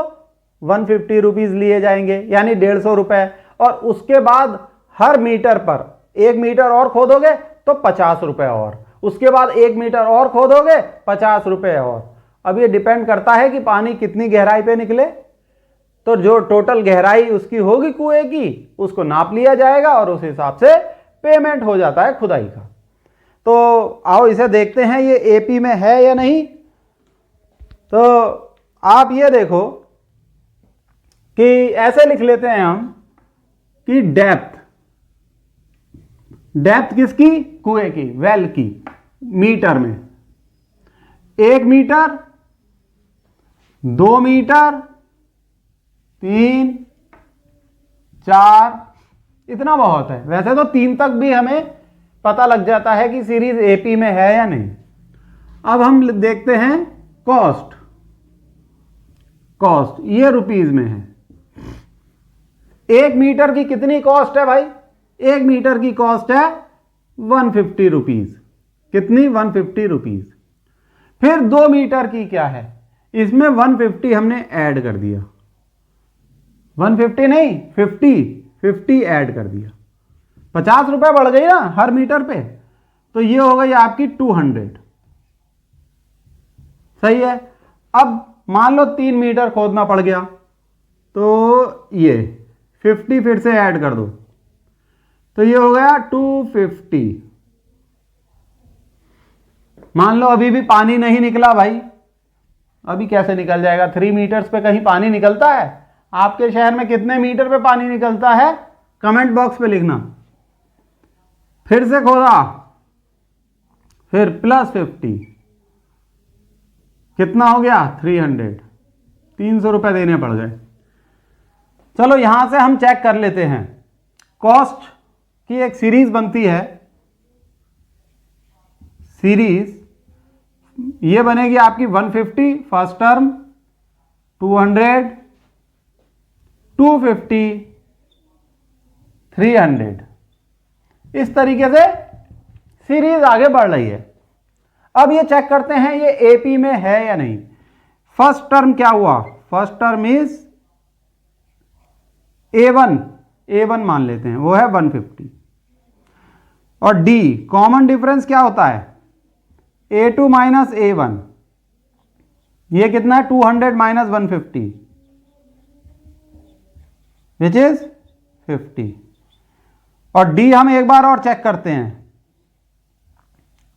150 रुपीज लिए जाएंगे यानी 150 रुपए, और उसके बाद हर मीटर पर 1 मीटर और खोदोगे तो 50 रुपए, और उसके बाद 1 मीटर और खोदोगे 50 रुपए अब ये डिपेंड करता है कि पानी कितनी गहराई पे निकले, तो जो टोटल गहराई उसकी होगी कुएं की उसको नाप लिया जाएगा और उस हिसाब से पेमेंट हो जाता है खुदाई का। तो आओ इसे देखते हैं ये एपी में है या नहीं। तो आप ये देखो कि ऐसे लिख लेते हैं हम कि डेप्थ किसकी, कुएं की, वेल की, मीटर में 1 मीटर, 2 मीटर, 3, 4, इतना बहुत है। वैसे तो 3 तक भी हमें पता लग जाता है कि सीरीज एपी में है या नहीं। अब हम देखते हैं कॉस्ट ये रुपीज में है। 1 मीटर की कितनी कॉस्ट है भाई? 1 मीटर की कॉस्ट है 150 रुपीज। कितनी? 150 रुपीज। फिर 2 मीटर की क्या है? इसमें 150 हमने ऐड कर दिया, 150 नहीं 50 ऐड कर दिया, 50 रुपए बढ़ गई ना हर मीटर पे, तो ये हो गई आपकी 200। सही है। अब मान लो 3 मीटर खोदना पड़ गया, तो ये 50 फिर से ऐड कर दो, तो ये हो गया 250। मान लो अभी भी पानी नहीं निकला भाई, अभी कैसे निकल जाएगा? 3 मीटर्स पे कहीं पानी निकलता है? आपके शहर में कितने मीटर पे पानी निकलता है? कमेंट बॉक्स पे लिखना। फिर से खोदा, फिर +50, कितना हो गया? 300। 300 रुपए देने पड़ गए। चलो यहां से हम चेक कर लेते हैं। कॉस्ट की एक सीरीज बनती है, सीरीज ये बनेगी आपकी 150 फर्स्ट टर्म, 200, 250, 300। इस तरीके से सीरीज आगे बढ़ रही है। अब ये चेक करते हैं ये एपी में है या नहीं। फर्स्ट टर्म क्या हुआ? फर्स्ट टर्म इज A1 मान लेते हैं, वो है 150। और डी कॉमन डिफरेंस क्या होता है? A2 माइनस A1, ये कितना है? 200 माइनस 150 विच इज 50। और डी हम एक बार और चेक करते हैं।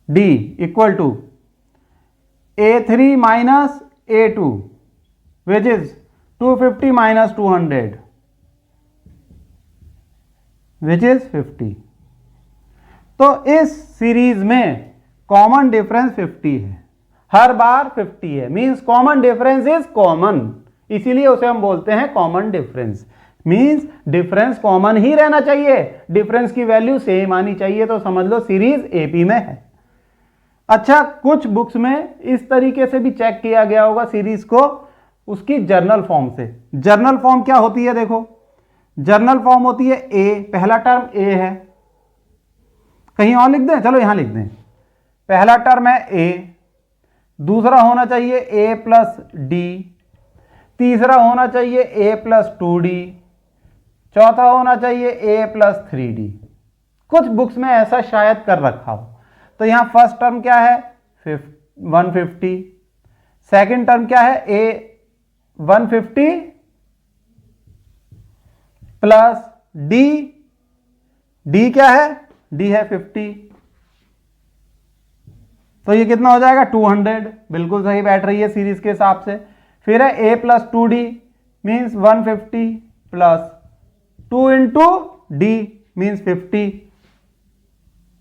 D equal to A3 minus A2 which is 250 minus 200 which is 50। तो इस सीरीज में कॉमन डिफरेंस 50 है, हर बार 50 है, means common difference is common, इसीलिए उसे हम बोलते हैं common difference. Means difference common ही रहना चाहिए, डिफरेंस की वैल्यू सेम आनी चाहिए, तो समझ लो सीरीज एपी में है। अच्छा, कुछ बुक्स में इस तरीके से भी चेक किया गया होगा सीरीज को, उसकी जर्नल फॉर्म से। जर्नल फॉर्म क्या होती है? देखो, जर्नल फॉर्म होती है ए, पहला टर्म ए है, कहीं और लिख दें? चलो यहां लिख दें। पहला टर्म है ए, दूसरा होना चाहिए a प्लस डी, तीसरा होना चाहिए a प्लस 2d, चौथा होना चाहिए a प्लस 3d। कुछ बुक्स में ऐसा शायद कर रखा हो। तो यहां फर्स्ट टर्म क्या है? 150, सेकंड टर्म क्या है? a 150 प्लस d क्या है? d है 50, तो ये कितना हो जाएगा? 200। बिल्कुल सही बैठ रही है सीरीज के हिसाब से। फिर है a plus 2d means 150 plus 2 into D means 50,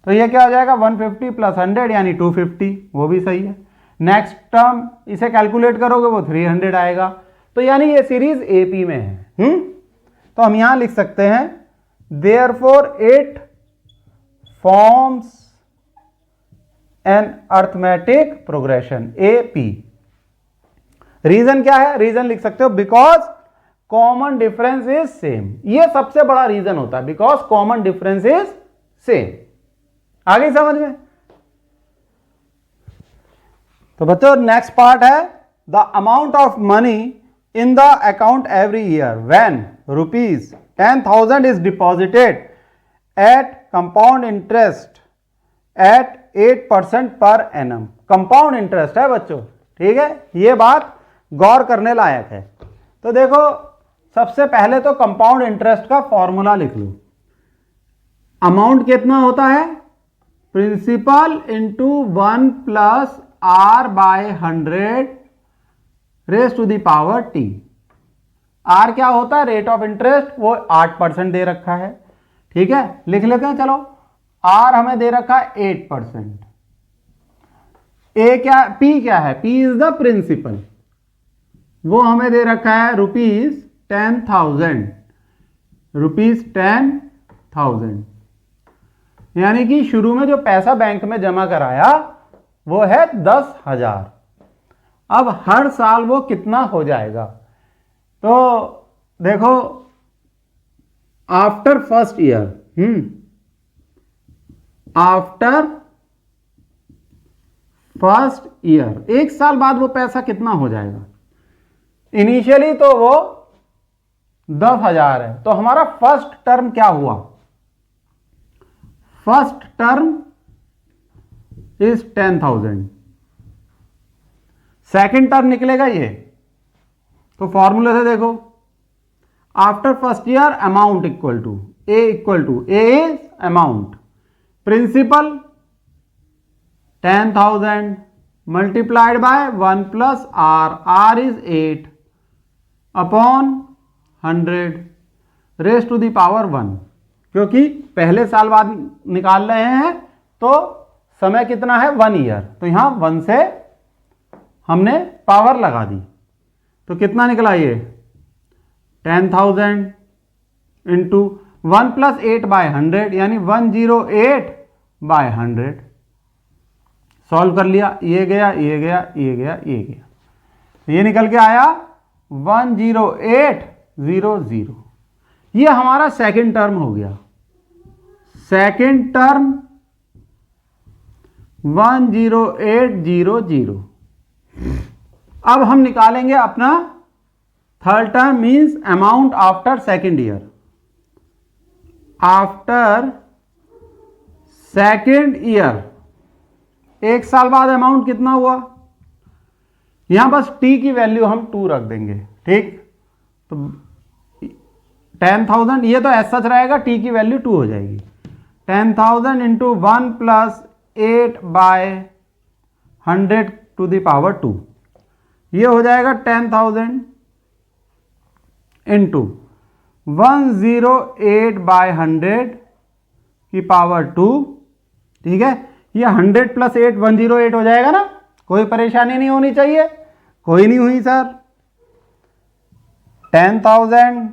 तो ये क्या हो जाएगा? 150 प्लस 100 यानी 250, वो भी सही है। नेक्स्ट टर्म इसे कैलकुलेट करोगे वो 300 आएगा, तो यानी ये सीरीज एपी में है। तो हम यहां लिख सकते हैं therefore it forms an arithmetic progression AP। Reason क्या है? रीजन लिख सकते हो because common difference is same. ये सबसे बड़ा रीजन होता है, because common difference is same. आगे समझ में? तो बच्चों नेक्स्ट पार्ट है the amount of money in the account every year when ₹10,000 is deposited at compound interest at 8% per annum. Compound interest है बच्चों, ठीक है, ये बात गौर करने लायक है। तो देखो सबसे पहले तो कंपाउंड इंटरेस्ट का फॉर्मूला लिख लो। अमाउंट कितना होता है, principal into 1 plus R by 100 raise to the power T. R क्या होता है, रेट ऑफ इंटरेस्ट, वो 8% दे रखा है। ठीक है, लिख लेते हैं, चलो आर हमें दे रखा है 8%। ए क्या, पी क्या है, पी इज द प्रिंसिपल, वो हमें दे रखा है ₹10,000, ₹10,000। यानी कि शुरू में जो पैसा बैंक में जमा कराया वो है 10,000। अब हर साल वो कितना हो जाएगा, तो देखो after first year, after first year, एक साल बाद वो पैसा कितना हो जाएगा। इनिशियली तो वो 10,000 है, तो हमारा फर्स्ट टर्म क्या हुआ, first term is 10,000। Second term निकलेगा ये, तो फॉर्मूले से देखो, after first year amount equal to A is amount, principal 10,000 multiplied by 1 plus R is 8 upon 100 raise to the power 1। क्योंकि पहले साल बाद निकाल रहे हैं तो समय कितना है, 1 ईयर, तो यहां 1 से हमने पावर लगा दी, तो कितना निकला ये 10,000 इंटू 1 प्लस 8 बाय 100 यानी 108 बाय 100। सॉल्व कर लिया, ये गया ये गया ये गया ये गया, तो ये निकल के आया 10800। ये हमारा सेकंड टर्म हो गया। Second term 10800। अब हम निकालेंगे अपना third term, means amount after second year. After second year, एक साल बाद अमाउंट कितना हुआ, यहां बस टी की वैल्यू हम 2 रख देंगे। ठीक, तो 10,000, ये तो ऐसा रहेगा, टी की वैल्यू 2 हो जाएगी। 10,000 into 1 plus 8 by 100 to the power 2, ये हो जाएगा 10,000 इंटू 108 बाय 100 की पावर 2। ठीक है, ये 100 प्लस 8 108 हो जाएगा ना, कोई परेशानी नहीं होनी चाहिए, कोई नहीं हुई सर। 10,000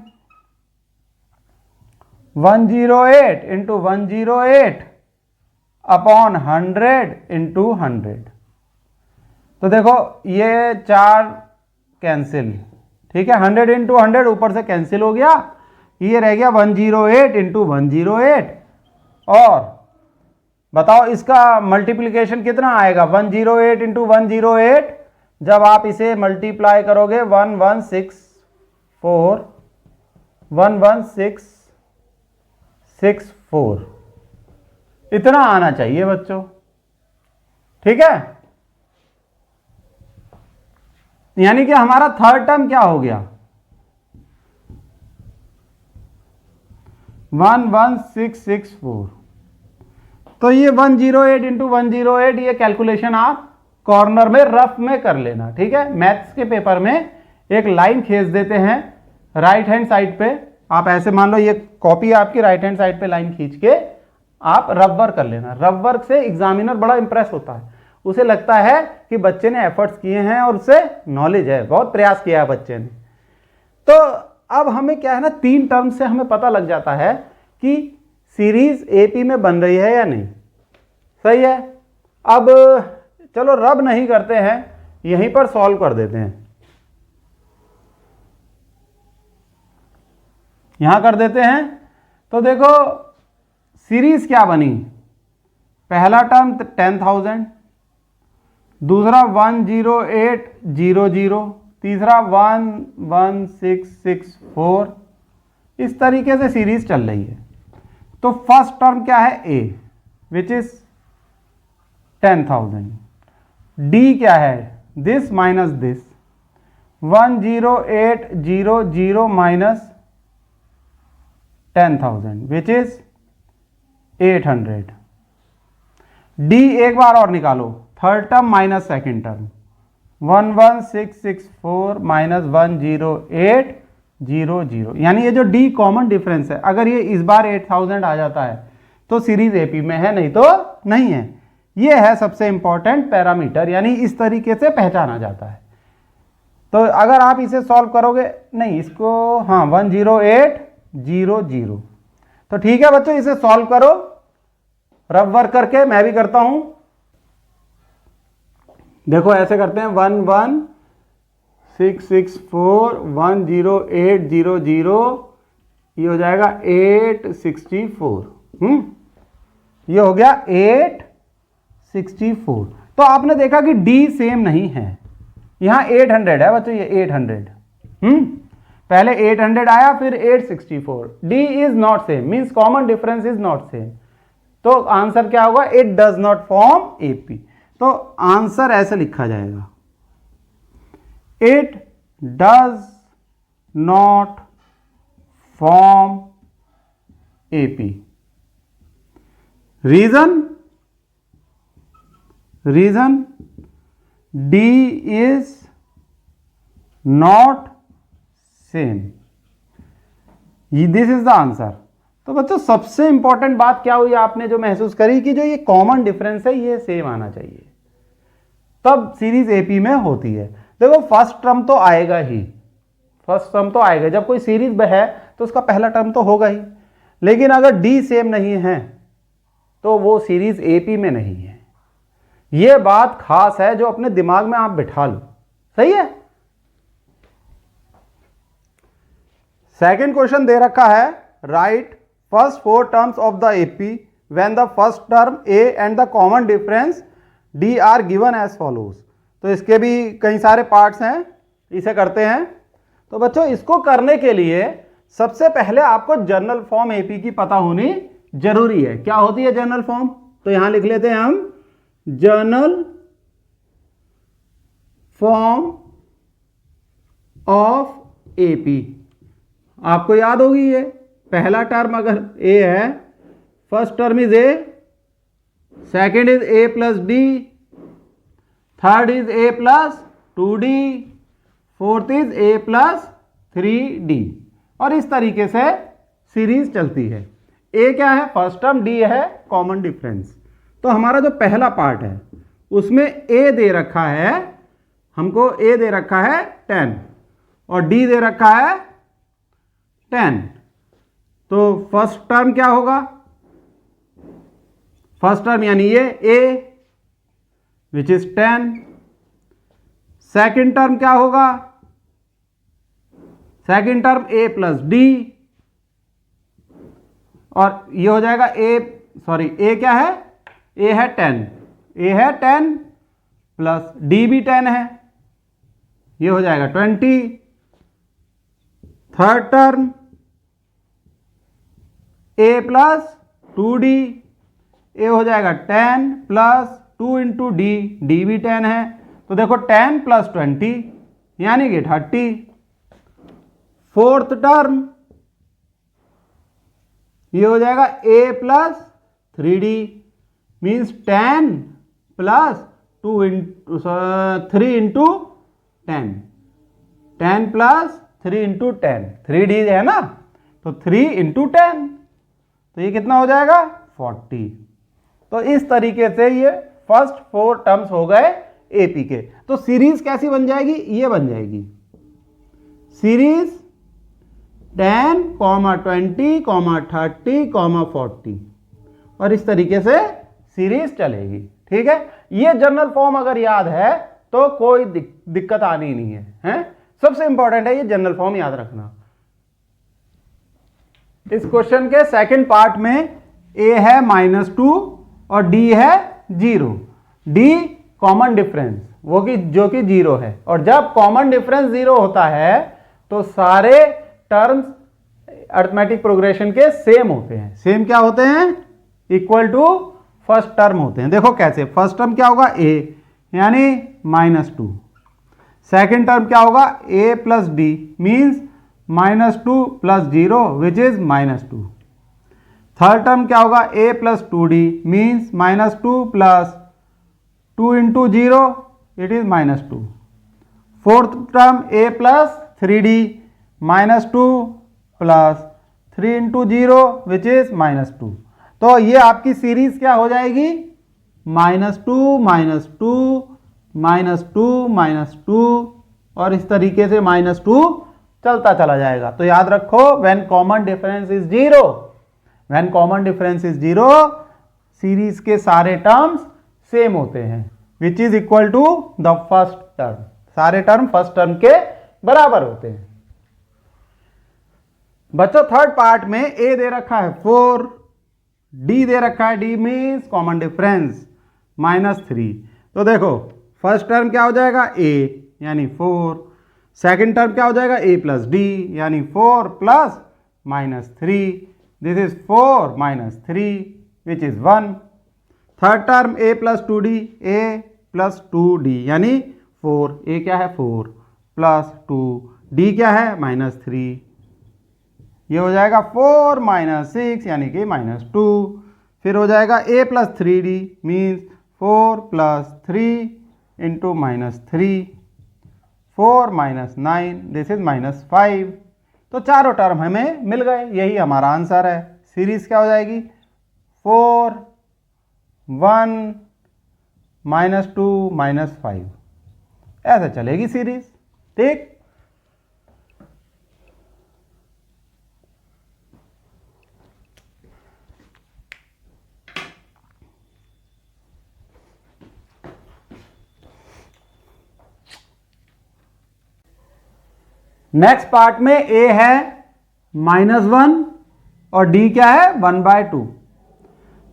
108 इंटू 108 अपॉन 100 इंटू 100, तो देखो ये 4 कैंसिल। ठीक है, 100 इंटू 100 ऊपर से कैंसिल हो गया, ये रह गया 108 इंटू 108। और बताओ इसका मल्टीप्लिकेशन कितना आएगा, 108 इंटू 108, जब आप इसे मल्टीप्लाई करोगे 11664 इतना आना चाहिए बच्चों। ठीक है, यानी कि हमारा थर्ड टर्म क्या हो गया, 11664। तो ये 108 इंटू 108, ये कैलकुलेशन आप कॉर्नर में रफ में कर लेना। ठीक है, मैथ्स के पेपर में एक लाइन खींच देते हैं राइट हैंड साइड पे, आप ऐसे मान लो ये कॉपी आपकी, राइट हैंड साइड पे लाइन खींच के आप रफ वर्क कर लेना। रफ वर्क से एग्जामिनर बड़ा इंप्रेस होता है, उसे लगता है कि बच्चे ने एफर्ट्स किए हैं और उसे नॉलेज है, बहुत प्रयास किया है बच्चे ने। तो अब हमें क्या है ना, 3 टर्म से हमें पता लग जाता है कि सीरीज एपी में बन रही है या नहीं। सही है, अब चलो रब नहीं करते हैं, यहीं पर सॉल्व कर देते हैं। यहां कर देते हैं, तो देखो सीरीज क्या बनी, पहला टर्म 10,000, दूसरा 10800, तीसरा 11664, इस तरीके से सीरीज चल रही है। तो फर्स्ट टर्म क्या है, ए विच इज 10,000, डी क्या है this minus this, 10800 minus 10,000 which is 800. D एक बार और निकालो, third term minus second term, 11664 minus 10800, यानी ये जो D कॉमन डिफरेंस है, अगर ये इस बार 8000 आ जाता है तो सीरीज एपी में है, नहीं तो नहीं है। ये है सबसे इंपॉर्टेंट पैरामीटर, यानी इस तरीके से पहचाना जाता है। तो अगर आप इसे सॉल्व करोगे, नहीं इसको, हाँ 10800, तो ठीक है बच्चों, इसे सॉल्व करो रफ वर्क करके, मैं भी करता हूं। देखो ऐसे करते हैं, 11664 10800, ये हो जाएगा 864। ये हो गया 864। तो आपने देखा कि D सेम नहीं है, यहां 800 है बच्चों, ये 800, पहले 800 आया फिर 864। D is not same, means common difference is not same. तो आंसर क्या होगा, it does not form AP. तो आंसर ऐसे लिखा जाएगा, it does not form AP. Reason D is not same. This is the answer. तो बच्चों सबसे इंपॉर्टेंट बात क्या हुई, आपने जो महसूस करी कि जो ये कॉमन डिफरेंस है ये सेम आना चाहिए, तब सीरीज एपी में होती है। देखो फर्स्ट टर्म तो आएगा ही, फर्स्ट टर्म तो आएगा, जब कोई सीरीज है तो उसका पहला टर्म तो होगा ही, लेकिन अगर D सेम नहीं है तो वो सीरीज एपी में नहीं है। ये बात खास है जो अपने दिमाग में आप बिठा लो, सही है। सेकंड क्वेश्चन दे रखा है, write first 4 terms of the AP when the first term A and the common difference D are given as follows. तो इसके भी कई सारे पार्ट्स हैं, इसे करते हैं। तो बच्चों इसको करने के लिए सबसे पहले आपको जनरल फॉर्म एपी की पता होनी जरूरी है। क्या होती है जनरल फॉर्म, तो यहां लिख लेते हैं हम, जनरल फॉर्म ऑफ एपी। आपको याद होगी ये, पहला टर्म अगर ए है, first term is a, second is a plus D, third is a plus 2d, fourth is a plus 3d, और इस तरीके से सीरीज चलती है। ए क्या है, फर्स्ट टर्म, डी है कॉमन डिफरेंस। तो हमारा जो पहला पार्ट है उसमें ए दे रखा है, हमको ए दे रखा है 10 और डी दे रखा है 10। तो फर्स्ट टर्म क्या होगा, फर्स्ट टर्म यानी ये ए विच इज 10। सेकेंड टर्म क्या होगा, सेकेंड टर्म ए प्लस डी, और ये हो जाएगा ए, सॉरी ए क्या है, ए है 10, ए है 10 प्लस डी भी 10 है, ये हो जाएगा 20। थर्ड टर्म ए प्लस 2d, ए हो जाएगा 10 प्लस 2 इंटू डी, डी भी 10 है। तो देखो 10 प्लस 20 यानी कि 30। फोर्थ टर्म ये हो जाएगा a plus 3d, means 10 plus 3 into 10, 10 plus 3 into 10, 3d है ना, तो 3 इंटू 10, तो ये कितना हो जाएगा 40। तो इस तरीके से ये फर्स्ट 4 टर्म्स हो गए एपी के। तो सीरीज कैसी बन जाएगी, ये बन जाएगी सीरीज 10, 20, 30, 40, और इस तरीके से सीरीज चलेगी। ठीक है, ये जनरल फॉर्म अगर याद है तो कोई दिक्कत आनी नहीं है, हैं? सबसे इंपॉर्टेंट है ये जनरल फॉर्म याद रखना। इस क्वेश्चन के सेकंड पार्ट में ए है -2 और डी है 0। डी कॉमन डिफरेंस वो कि जो कि 0 है, और जब कॉमन डिफरेंस 0 होता है तो सारे टर्म्स अरिथमेटिक प्रोग्रेशन के सेम होते हैं। सेम क्या होते हैं, इक्वल टू फर्स्ट टर्म होते हैं। देखो कैसे, फर्स्ट टर्म क्या होगा a, यानी -2, सेकेंड टर्म क्या होगा, a plus D means -2 plus 0 which is -2। Third term क्या होगा, a plus 2d means -2 plus 2 into 0 it is -2। Fourth term a plus 3d -2 plus 3 into 0 which is -2। तो ये आपकी सीरीज क्या हो जाएगी, -2 -2 -2 -2 और इस तरीके से -2 चलता चला जाएगा। तो याद रखो when common difference is 0, when common difference is 0 series के सारे टर्म्स सेम होते हैं which is equal to the first term. सारे टर्म फर्स्ट टर्म के बराबर होते हैं। बच्चों थर्ड पार्ट में a दे रखा है 4, d दे रखा है, d मीन्स कॉमन डिफरेंस -3। तो देखो फर्स्ट टर्म क्या हो जाएगा, a यानी 4, सेकेंड टर्म क्या हो जाएगा, a प्लस डी यानी 4 plus -3, this is 4 -3 which is 1। Third term a plus 2d, a plus 2d यानी 4, a क्या है 4 प्लस 2, d क्या है -3, ये हो जाएगा 4 -6 यानी कि -2। फिर हो जाएगा a plus 3d means 4 plus 3 into -3, 4 -9 this is -5। तो चारों टर्म हमें मिल गए, यही हमारा आंसर है। सीरीज क्या हो जाएगी, 4 1 -2 -5 ऐसे चलेगी सीरीज। ठीक, नेक्स्ट पार्ट में a है -1 और d क्या है 1/2।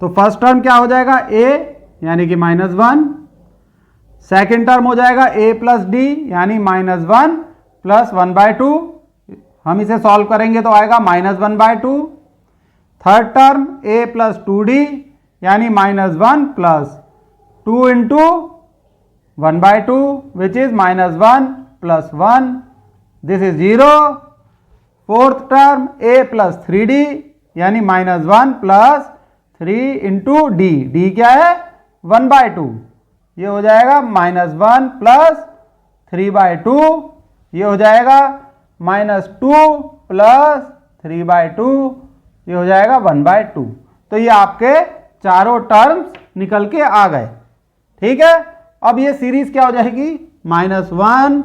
तो फर्स्ट टर्म क्या हो जाएगा, a यानी कि -1, सेकेंड टर्म हो जाएगा a प्लस डी यानी -1 प्लस 1/2, हम इसे सॉल्व करेंगे तो आएगा -1/2। Third term a plus 2d यानी -1 plus 2 into 1/2 which is -1 plus 1, this is 0। Fourth term a plus 3d यानी -1 प्लस 3 इंटू d, d क्या है 1/2, ये हो जाएगा -1 प्लस 3/2, ये हो जाएगा -2 प्लस 3/2, ये हो जाएगा 1/2। तो ये आपके चारों टर्म्स निकल के आ गए। ठीक है, अब ये सीरीज क्या हो जाएगी, -1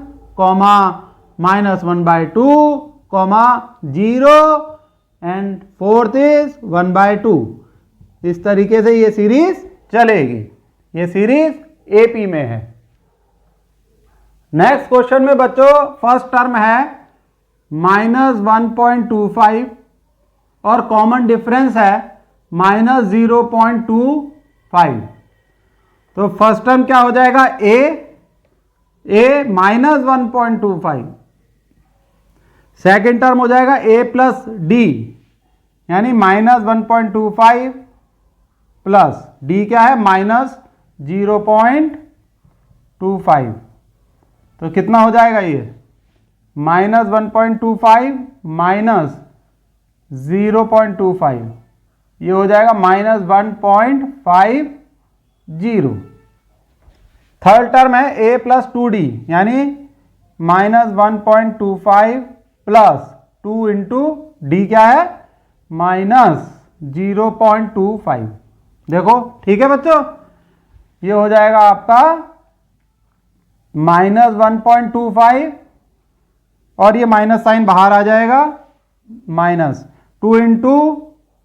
-1/2 0 एंड फोर्थ इज 1/2। इस तरीके से ये सीरीज चलेगी। ये सीरीज एपी में है। नेक्स्ट क्वेश्चन में बच्चों फर्स्ट टर्म है -1.25 और कॉमन डिफरेंस है -0.25। तो फर्स्ट टर्म क्या हो जाएगा, a -1.25, सेकेंड टर्म हो जाएगा a प्लस डी यानी -1.25 प्लस d क्या है -0.25। तो कितना हो जाएगा ये, -1.25 माइनस 0.25, ये हो जाएगा -1.50। थर्ड टर्म है a प्लस 2d यानी -1.25 प्लस 2 इंटू डी क्या है -0.25। देखो ठीक है बच्चों, ये हो जाएगा आपका -1.25 और ये माइनस साइन बाहर आ जाएगा, -2 इंटू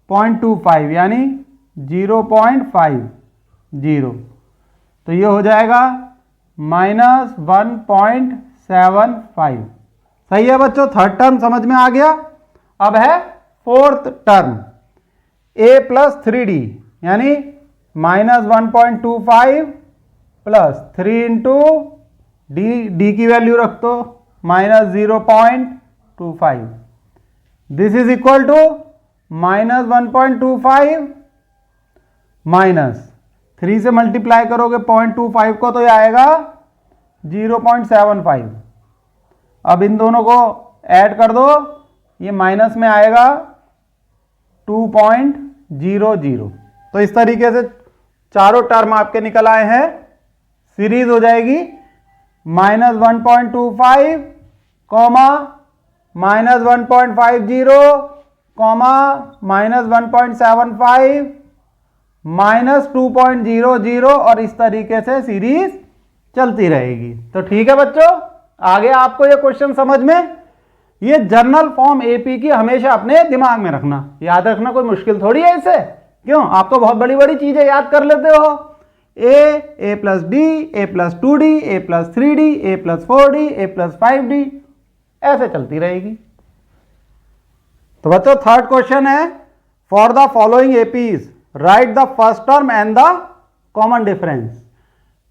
0.25 यानी 0.50। तो ये हो जाएगा -1.75। सही है बच्चों, थर्ड टर्म समझ में आ गया। अब है fourth term a plus 3d यानी -1.25 प्लस 3 इंटू डी की वैल्यू रख दो -0.25, दिस इज इक्वल टू -1.25 माइनस 3 से मल्टीप्लाई करोगे 0.25 को तो ये आएगा 0.75। अब इन दोनों को ऐड कर दो, ये माइनस में आएगा 2.00। तो इस तरीके से चारों टर्म आपके निकल आए हैं। सीरीज हो जाएगी -1.25 कॉमा -1.50 कॉमा -1.75 -2.00 और इस तरीके से सीरीज चलती रहेगी। तो ठीक है बच्चों, आगे आपको ये क्वेश्चन समझ में, ये जर्नल फॉर्म एपी की हमेशा अपने दिमाग में रखना, याद रखना, कोई मुश्किल थोड़ी है इसे। क्यों, आप तो बहुत बड़ी बड़ी चीजें याद कर लेते हो। a plus D, a plus 2d, a plus 3d, a plus 4d, a plus 5d, ऐसे चलती रहेगी। तो बच्चों थर्ड क्वेश्चन है, for the following APs right the first term and the common difference.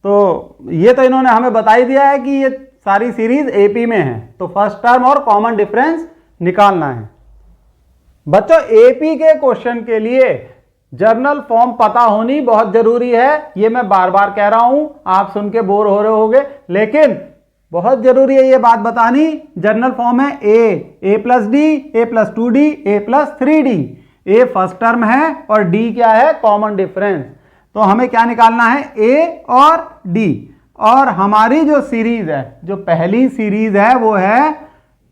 तो ये तो इन्होंने हमें बता ही दिया है कि ये सारी सीरीज एपी में है, तो फर्स्ट टर्म और कॉमन डिफरेंस निकालना है। बच्चों एपी के क्वेश्चन के लिए जर्नल फॉर्म पता होनी बहुत जरूरी है। ये मैं बार बार कह रहा हूं, आप सुन के बोर हो रहे होगे, लेकिन बहुत जरूरी है ये बात बतानी। जर्नल फॉर्म है a plus D, a plus 2d, a plus 3d। a first term है और d क्या है, कॉमन डिफरेंस। तो हमें क्या निकालना है, a और d। और हमारी जो सीरीज है, जो पहली सीरीज है वो है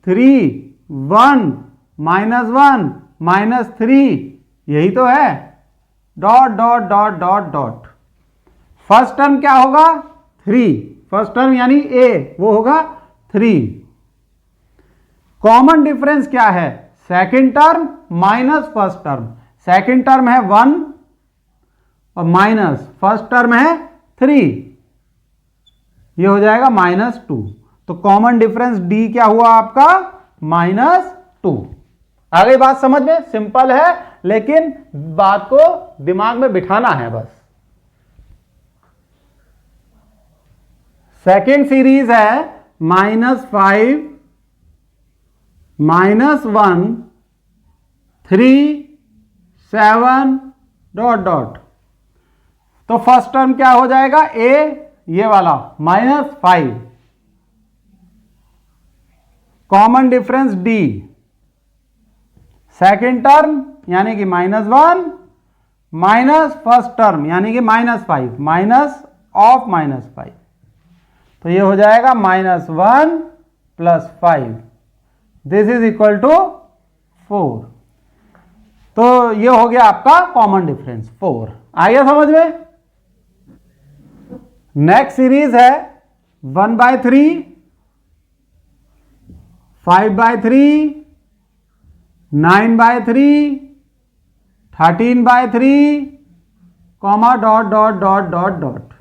3 1 -1 -3, यही तो है, dot dot dot dot dot. First term क्या होगा, 3, फर्स्ट टर्म यानी a, वो होगा 3। कॉमन डिफरेंस क्या है, second term minus first term. Second term है 1 और माइनस फर्स्ट टर्म है 3, ये हो जाएगा -2। तो कॉमन डिफरेंस d क्या हुआ आपका, -2। आ गई बात समझ में, सिंपल है, लेकिन बात को दिमाग में बिठाना है बस। सेकेंड सीरीज है -5 -1 3 7 डॉट डॉट। तो फर्स्ट टर्म क्या हो जाएगा, a, ये वाला -5, common difference d, second term यानी कि -1 माइनस फर्स्ट टर्म यानी कि -5, माइनस ऑफ -5। तो ये हो जाएगा -1 + 5, दिस इज इक्वल टू 4। तो ये हो गया आपका कॉमन डिफरेंस 4। आ गया समझ में। नेक्स्ट सीरीज है 1/3 5/3 9/3 13/3 comma dot dot dot dot dot.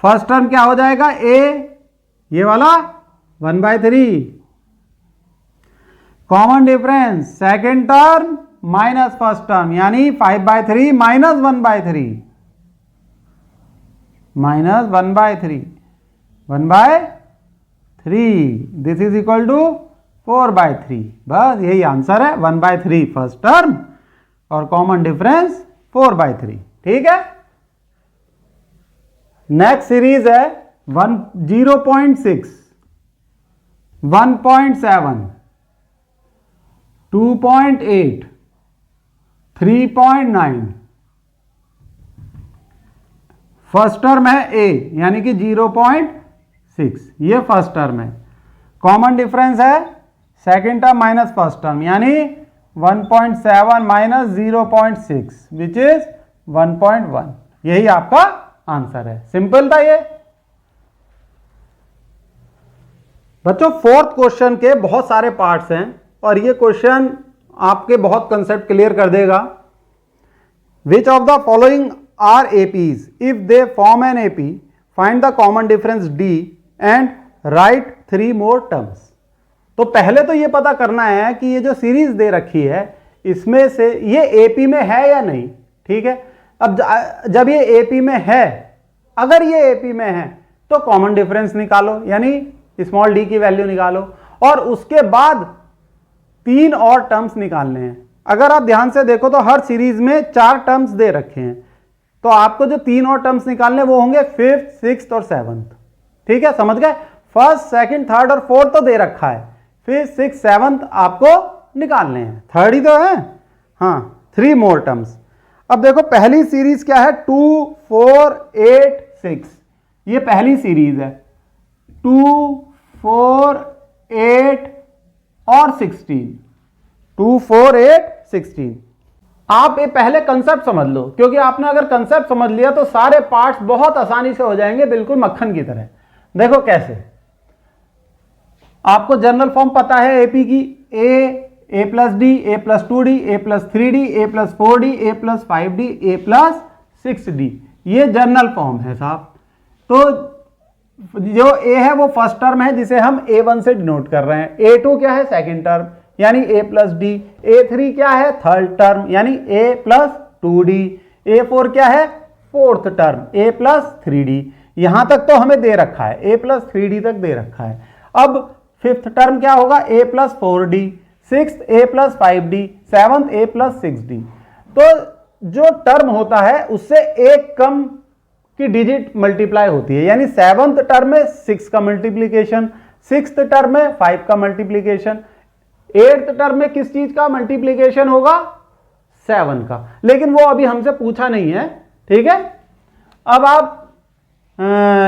First term क्या हो जाएगा, a, ये वाला 1/3, common difference second term minus first term यानी 5/3 -1/3 -1/3 1/3, दिस इज इक्वल टू 4/3। बस यही आंसर है, 1/3 फर्स्ट टर्म और कॉमन डिफरेंस 4/3। ठीक है। नेक्स्ट सीरीज है 0.6 1.7 2.8 3.9। फर्स्ट टर्म है a यानी कि 0.6, ये फर्स्ट टर्म है। कॉमन डिफरेंस है second term minus first term यानी 1.7 माइनस 0.6 विच इज 1.1। यही आपका आंसर है, सिंपल था ये। बच्चों फोर्थ क्वेश्चन के बहुत सारे पार्ट्स हैं और ये क्वेश्चन आपके बहुत कंसेप्ट क्लियर कर देगा। Which of the following are APs, if they form an AP find the common difference D and write 3 more terms. तो पहले तो ये पता करना है कि ये जो सीरीज दे रखी है इसमें से ये एपी में है या नहीं। ठीक है, अब जब ये एपी में है, अगर ये एपी में है तो कॉमन डिफरेंस निकालो यानी स्मॉल डी की वैल्यू निकालो और उसके बाद 3 और टर्म्स निकालने हैं। अगर आप ध्यान से देखो तो हर सीरीज में 4 टर्म्स दे रखे हैं, तो आपको जो 3 और टर्म्स निकालने वो होंगे 5th 6th और 7th। ठीक है, समझ गए। फर्स्ट, सेकंड, थर्ड और फोर्थ तो दे रखा है, फिर सिक्स, सेवंथ आपको निकालने हैं, थर्ड ही तो है। हाँ, 3 मोर टर्म्स। अब देखो पहली सीरीज क्या है, 2, 4, 8, 6, ये पहली सीरीज है, 2, 4, 8 और 16, 2, 4, 8, 16। आप ये पहले कंसेप्ट समझ लो, क्योंकि आपने अगर कंसेप्ट समझ लिया तो सारे पार्ट्स बहुत आसानी से हो जाएंगे, बिल्कुल मक्खन की तरह। देखो कैसे, आपको जनरल फॉर्म पता है एपी की, ए प्लस डी, ए प्लस 2d, ए प्लस 3d, ए प्लस 4d, ए प्लस 5d, ए प्लस 6d, ये जनरल फॉर्म है साहब। तो जो ए है वो फर्स्ट टर्म है जिसे हम A1 से डिनोट कर रहे हैं, A2 क्या है, सेकेंड टर्म यानी A प्लस डी, A3 क्या है, थर्ड टर्म यानी A प्लस 2d, A4 क्या है, fourth term A plus 3d। यहां तक तो हमें दे रखा है, A प्लस 3d तक दे रखा है। अब फिफ्थ टर्म क्या होगा, A plus 4d, sixth A plus 5d, seventh A plus 6d। तो जो टर्म होता है उससे एक कम की डिजिट मल्टीप्लाई होती है, यानी सेवंथ टर्म में 6 का मल्टीप्लीकेशन, सिक्स्थ टर्म में 5 का मल्टीप्लीकेशन, एट्थ टर्म में किस चीज का मल्टीप्लीकेशन होगा, 7 का, लेकिन वो अभी हमसे पूछा नहीं है, ठीक है। अब आप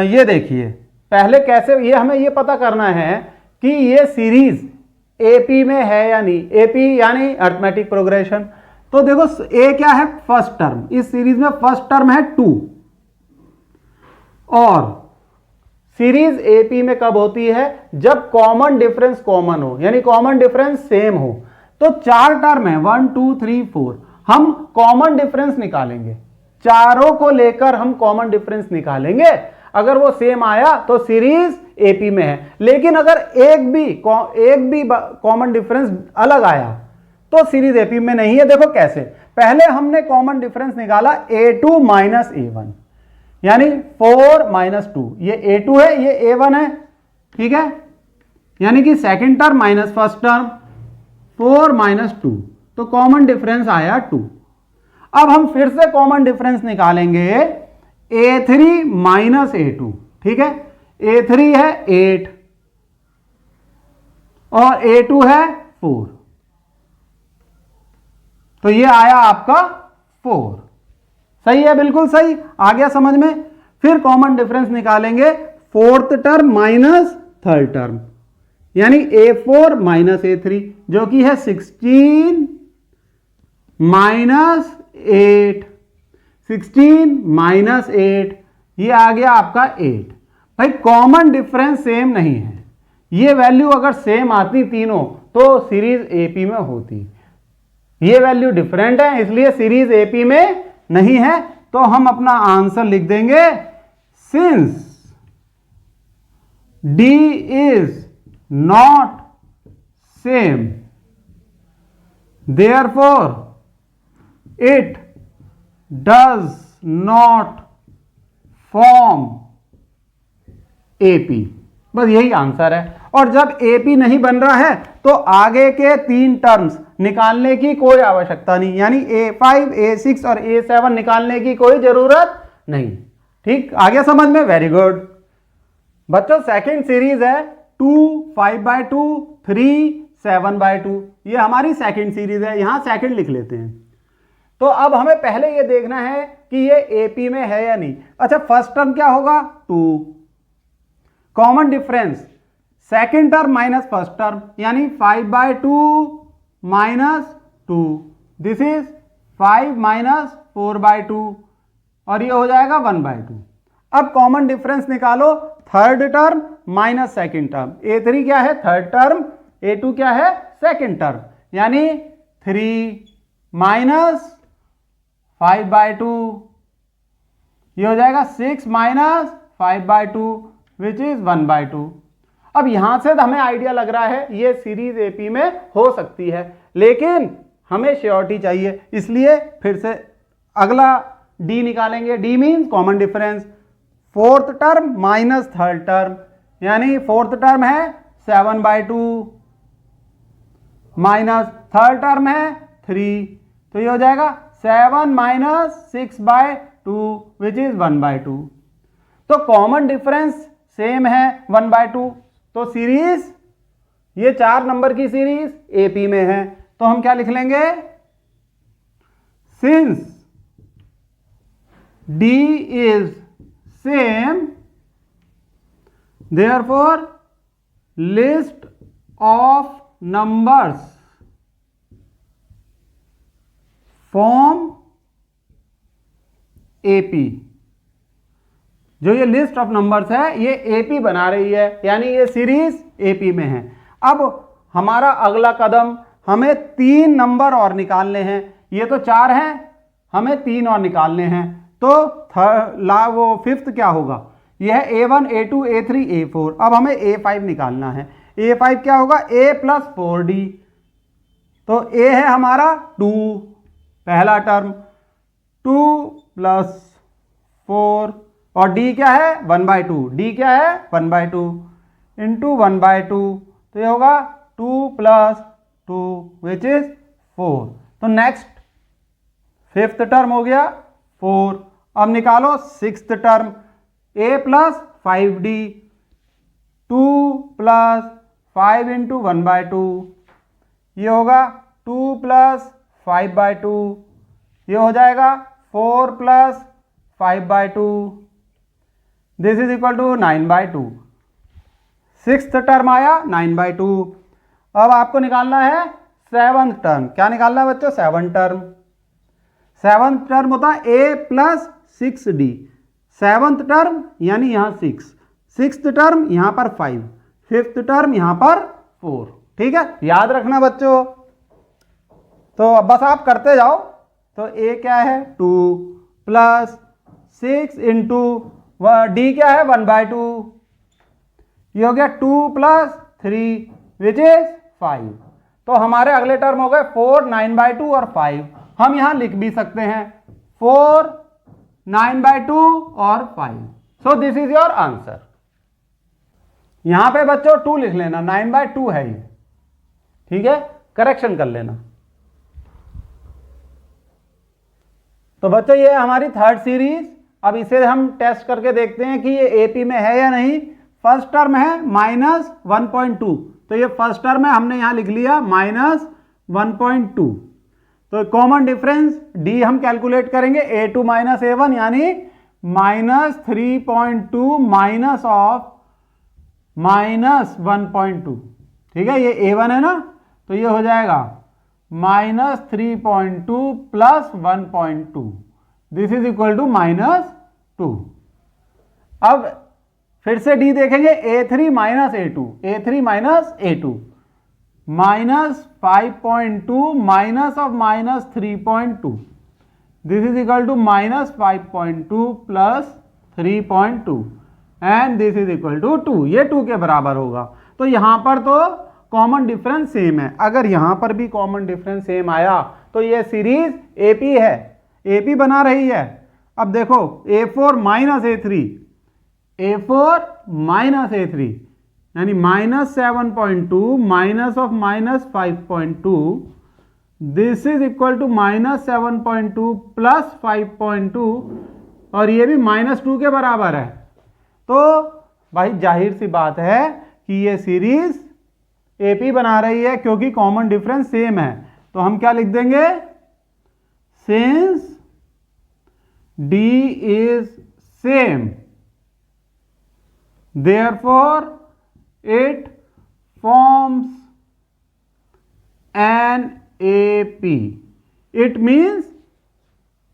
ये देखिए पहले कैसे, ये हमें ये पता करना है कि ये सीरीज एपी में है या नहीं, एपी यानी अरिथमेटिक प्रोग्रेशन। तो देखो ए क्या है, फर्स्ट टर्म, इस सीरीज में फर्स्ट टर्म है 2, और सीरीज एपी में कब होती है, जब कॉमन डिफरेंस कॉमन हो, यानी कॉमन डिफरेंस सेम हो। तो 4 टर्म है, 1 2 3 4, हम कॉमन डिफरेंस निकालेंगे, चारों को लेकर हम कॉमन डिफरेंस निकालेंगे। अगर वो सेम आया तो सीरीज एपी में है, लेकिन अगर एक भी कॉमन डिफरेंस अलग आया तो सीरीज एपी में नहीं है। देखो कैसे, पहले हमने कॉमन डिफरेंस निकाला A2 माइनस A1, यानी 4 माइनस 2, ये A2 है, ये A1 है, ठीक है, यानी कि second term minus first term, 4 minus 2, तो कॉमन डिफरेंस आया 2। अब हम फिर से कॉमन डिफरेंस निकालेंगे A3 माइनस A2, ठीक है, A3 है 8 और A2 है 4, तो ये आया आपका 4, सही है, बिल्कुल सही, आ गया समझ में। फिर कॉमन डिफरेंस निकालेंगे fourth term minus third term, यानी A4 माइनस A3, जो कि है 16 माइनस 8, 16 माइनस 8, ये आ गया आपका 8। भाई कॉमन डिफरेंस सेम नहीं है, ये वैल्यू अगर सेम आती तीनों तो सीरीज एपी में होती, ये वैल्यू डिफरेंट है इसलिए सीरीज एपी में नहीं है। तो हम अपना आंसर लिख देंगे, since D is not same therefore it does not form AP, बस यही आंसर है। और जब एपी नहीं बन रहा है तो आगे के 3 टर्म्स निकालने की कोई आवश्यकता नहीं, यानी A5, A6 और A7 निकालने की कोई जरूरत नहीं, ठीक, आ गया समझ में, वेरी गुड बच्चों। सेकंड सीरीज है 2 5/2, 3 7/2, ये हमारी सेकंड सीरीज है, यहां सेकंड लिख लेते हैं। तो अब हमें पहले ये देखना है कि ये एपी में है या नहीं। अच्छा, फर्स्ट टर्म क्या होगा, 2, common difference second term minus first term, यानी 5/2 माइनस 2, दिस इज 5 माइनस 4/2, और ये हो जाएगा 1/2। अब कॉमन डिफरेंस निकालो, third term minus second term, A3 क्या है, थर्ड टर्म, A2 क्या है, सेकेंड टर्म, यानी 3 माइनस 5/2, ये हो जाएगा 6 माइनस 5/2 विच इज 1/2। अब यहां से हमें आइडिया लग रहा है ये सीरीज एपी में हो सकती है, लेकिन हमें श्योरिटी चाहिए, इसलिए फिर से अगला डी निकालेंगे। D means common difference, fourth term minus third term, यानी फोर्थ टर्म है 7/2 माइनस थर्ड टर्म है 3, तो ये हो जाएगा 7 माइनस 6/2 विच इज 1/2। तो कॉमन डिफरेंस सेम है 1/2, तो सीरीज ये 4 नंबर की सीरीज एपी में है, तो हम क्या लिख लेंगे, since D is same therefore list of numbers form AP. जो ये लिस्ट ऑफ नंबर्स है ये एपी बना रही है, यानी ये सीरीज एपी में है। अब हमारा अगला कदम, हमें 3 नंबर और निकालने हैं। ये तो 4 हैं, हमें 3 और निकालने हैं। तो वो फिफ्थ क्या होगा, ये है A1 A2 A3 A4। अब हमें A5 निकालना है। A5 क्या होगा, A + 4D। तो A है हमारा 2, पहला टर्म, 2 + 4, और D क्या है 1/2। D क्या है 1/2 इंटू 1/2, तो ये होगा 2 + 2 विच इज 4। तो नेक्स्ट फिफ्थ टर्म हो गया 4। अब निकालो sixth term, A + 5D, 2 + 5 into 1/2, ये होगा 2 + 5/2, ये हो जाएगा 4 + 5/2, this is equal to 9/2। Sixth term आया 9/2। अब आपको निकालना है सेवंथ टर्म। क्या निकालना है बच्चों, सेवंथ टर्म। सेवंथ टर्म होता है A + 6D। सेवंथ टर्म यानी यहां 6, सिक्स्थ टर्म यहां पर 5, फिफ्थ टर्म यहां पर 4। ठीक है, याद रखना बच्चों। तो बस आप करते जाओ। तो A क्या है 2 + 6 इंटू D क्या है 1/2, ये हो गया 2 + 3 विच इज 5। तो हमारे अगले टर्म हो गए 4, 9/2 और 5। हम यहां लिख भी सकते हैं 4, 9/2 और 5। So this is your answer. यहां पे बच्चों 2 लिख लेना, 9/2 है ये। ठीक है, करेक्शन कर लेना। तो बच्चों ये हमारी थर्ड सीरीज। अब इसे हम टेस्ट करके देखते हैं कि ये एपी में है या नहीं। फर्स्ट टर्म है -1.2, तो ये फर्स्ट टर्म है, हमने यहां लिख लिया -1.2। तो कॉमन डिफरेंस डी हम कैलकुलेट करेंगे, A2 - A1 यानी -3.2 माइनस ऑफ -1.2। ठीक है, ये A1 है ना, तो ये हो जाएगा -3.2 + 1.2, दिस इज इक्वल टू -2। अब फिर से डी देखेंगे, A3 - A2, A3 - A2, -5.2 minus of -3.2, this is equal to -5.2 + 3.2 and this is equal to 2। ये 2 के बराबर होगा। तो यहां पर तो कॉमन डिफरेंस सेम है। अगर यहां पर भी कॉमन डिफरेंस सेम आया तो ये सीरीज एपी है, एपी बना रही है। अब देखो A4 - A3, A4 - A3 यानी -7.2 minus of -5.2, this is equal to -7.2 + 5.2, और ये भी -2 के बराबर है। तो भाई जाहिर सी बात है कि ये सीरीज एपी बना रही है, क्योंकि कॉमन डिफरेंस सेम है। तो हम क्या लिख देंगे, since D is same therefore it forms an AP। it means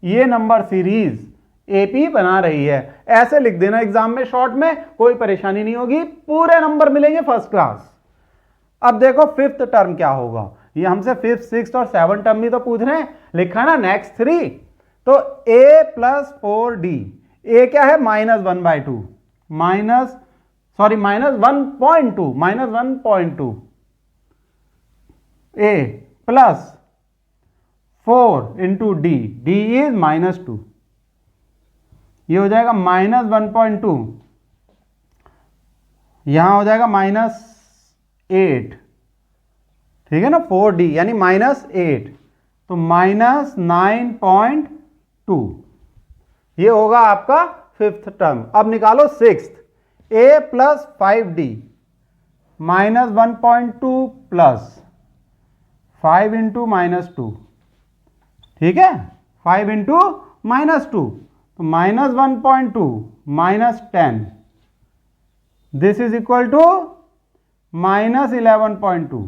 ये नंबर सीरीज एपी बना रही है। ऐसे लिख देना एग्जाम में शॉर्ट में, कोई परेशानी नहीं होगी, पूरे नंबर मिलेंगे फर्स्ट क्लास। अब देखो फिफ्थ टर्म क्या होगा। ये हमसे फिफ्थ, सिक्स्थ और सेवन टर्म भी तो पूछ रहे हैं, लिखा ना नेक्स्ट 3। तो A + 4D, A क्या है -1/2, -1.2 A + 4 into D, D is -2, ये हो जाएगा -1.2, यहां हो जाएगा -8। ठीक है ना, 4D यानी -8, तो -9.2, ये होगा आपका फिफ्थ टर्म। अब निकालो sixth, a plus 5d minus 1.2 plus 5 into -2, ठीक है, 5 इंटू -2, तो -1.2 minus 10, this is equal to -11.2।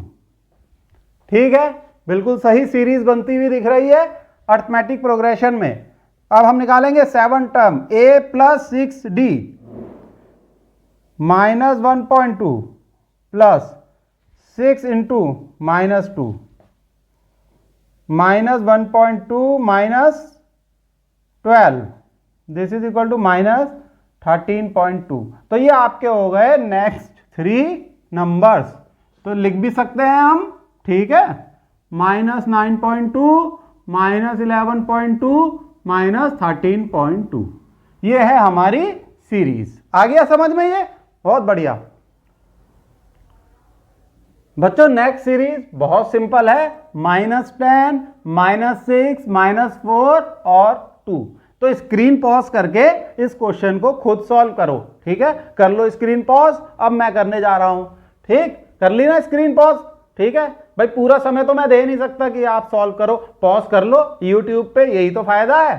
ठीक है, बिल्कुल सही सीरीज बनती हुई दिख रही है अर्थमेटिक प्रोग्रेशन में। अब हम निकालेंगे 7 term, a plus 6d minus 1.2 plus 6 into -2 minus 1.2 minus 12, this is equal to -13.2। तो ये आपके हो गए नेक्स्ट 3 नंबर्स। तो लिख भी सकते हैं हम, ठीक है, -9.2 -11.2 -13.2, ये है हमारी सीरीज। आ गया समझ में? ये बहुत बढ़िया। बच्चों नेक्स्ट सीरीज बहुत सिंपल है, -10 -6 -4 और 2। तो स्क्रीन पॉज करके इस क्वेश्चन को खुद सॉल्व करो, ठीक है, कर लो स्क्रीन पॉज। अब मैं करने जा रहा हूं, ठीक, कर ली ना स्क्रीन पॉज? ठीक है भाई, पूरा समय तो मैं दे नहीं सकता कि आप सॉल्व करो, पॉज कर लो यूट्यूब पे, यही तो फायदा है।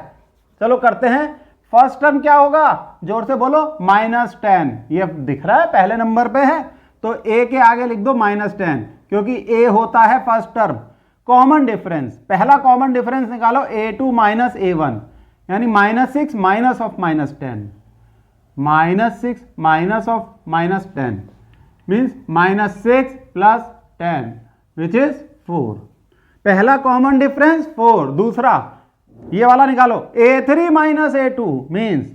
चलो करते हैं। फर्स्ट टर्म क्या होगा, जोर से बोलो, -10। ये दिख रहा है पहले नंबर पे है, तो a के आगे लिख दो -10, क्योंकि a होता है फर्स्ट टर्म। कॉमन डिफरेंस, पहला कॉमन डिफरेंस निकालो, a2 माइनस a1, यानी -6 minus of -10, -6 minus of -10 means -6 plus 10 which is 4। पहला कॉमन डिफरेंस 4। दूसरा ये वाला निकालो, a3 minus a2 means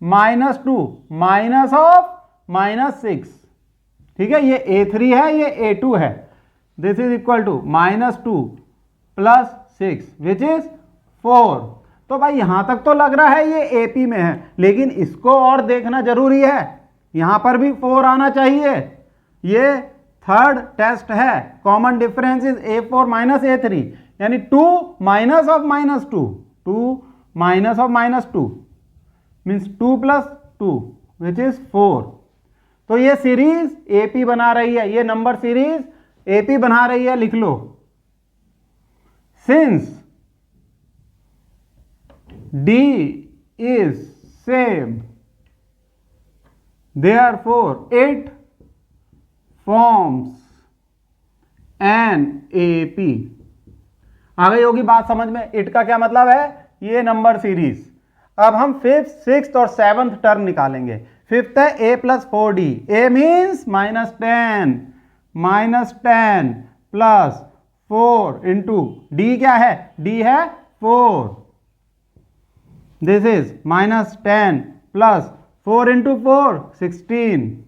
-2 minus of -6, ठीक है, ये a3 है, ये a2 है, this is equal to -2 plus 6 which is 4। तो भाई यहां तक तो लग रहा है ये AP में है, लेकिन इसको और देखना जरूरी है, यहां पर भी 4 आना चाहिए। ये थर्ड टेस्ट है, common difference is a4 minus a3, यानी 2 minus of -2, 2 minus of -2 means 2 plus 2 which is 4। तो ये सीरीज AP बना रही है, ये नंबर सीरीज AP बना रही है, लिख लो। Since D is same, therefore it forms an AP। आ गई होगी बात समझ में? इट का क्या मतलब है, ये नंबर सीरीज। अब हम 5th 6th और 7th टर्म निकालेंगे। 5th है a plus 4d, a means -10 plus 4 into d क्या है, d है 4, this is -10 plus 4 into 4 16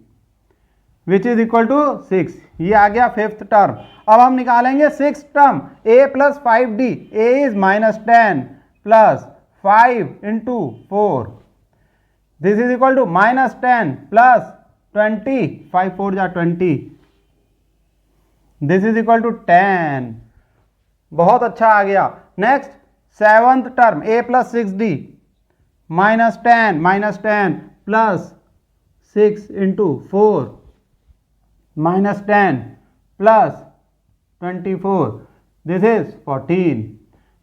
which is equal to 6। ये आ गया 5th टर्म। अब हम निकालेंगे 6th term, a plus 5d, a is -10 plus 5 into 4, this is equal to -10 plus 20, 5 4 जा 20, this is equal to 10। बहुत अच्छा आ गया। Next 7th term, a plus 6d -10 plus 6 into 4 -10 plus 24, this is 14।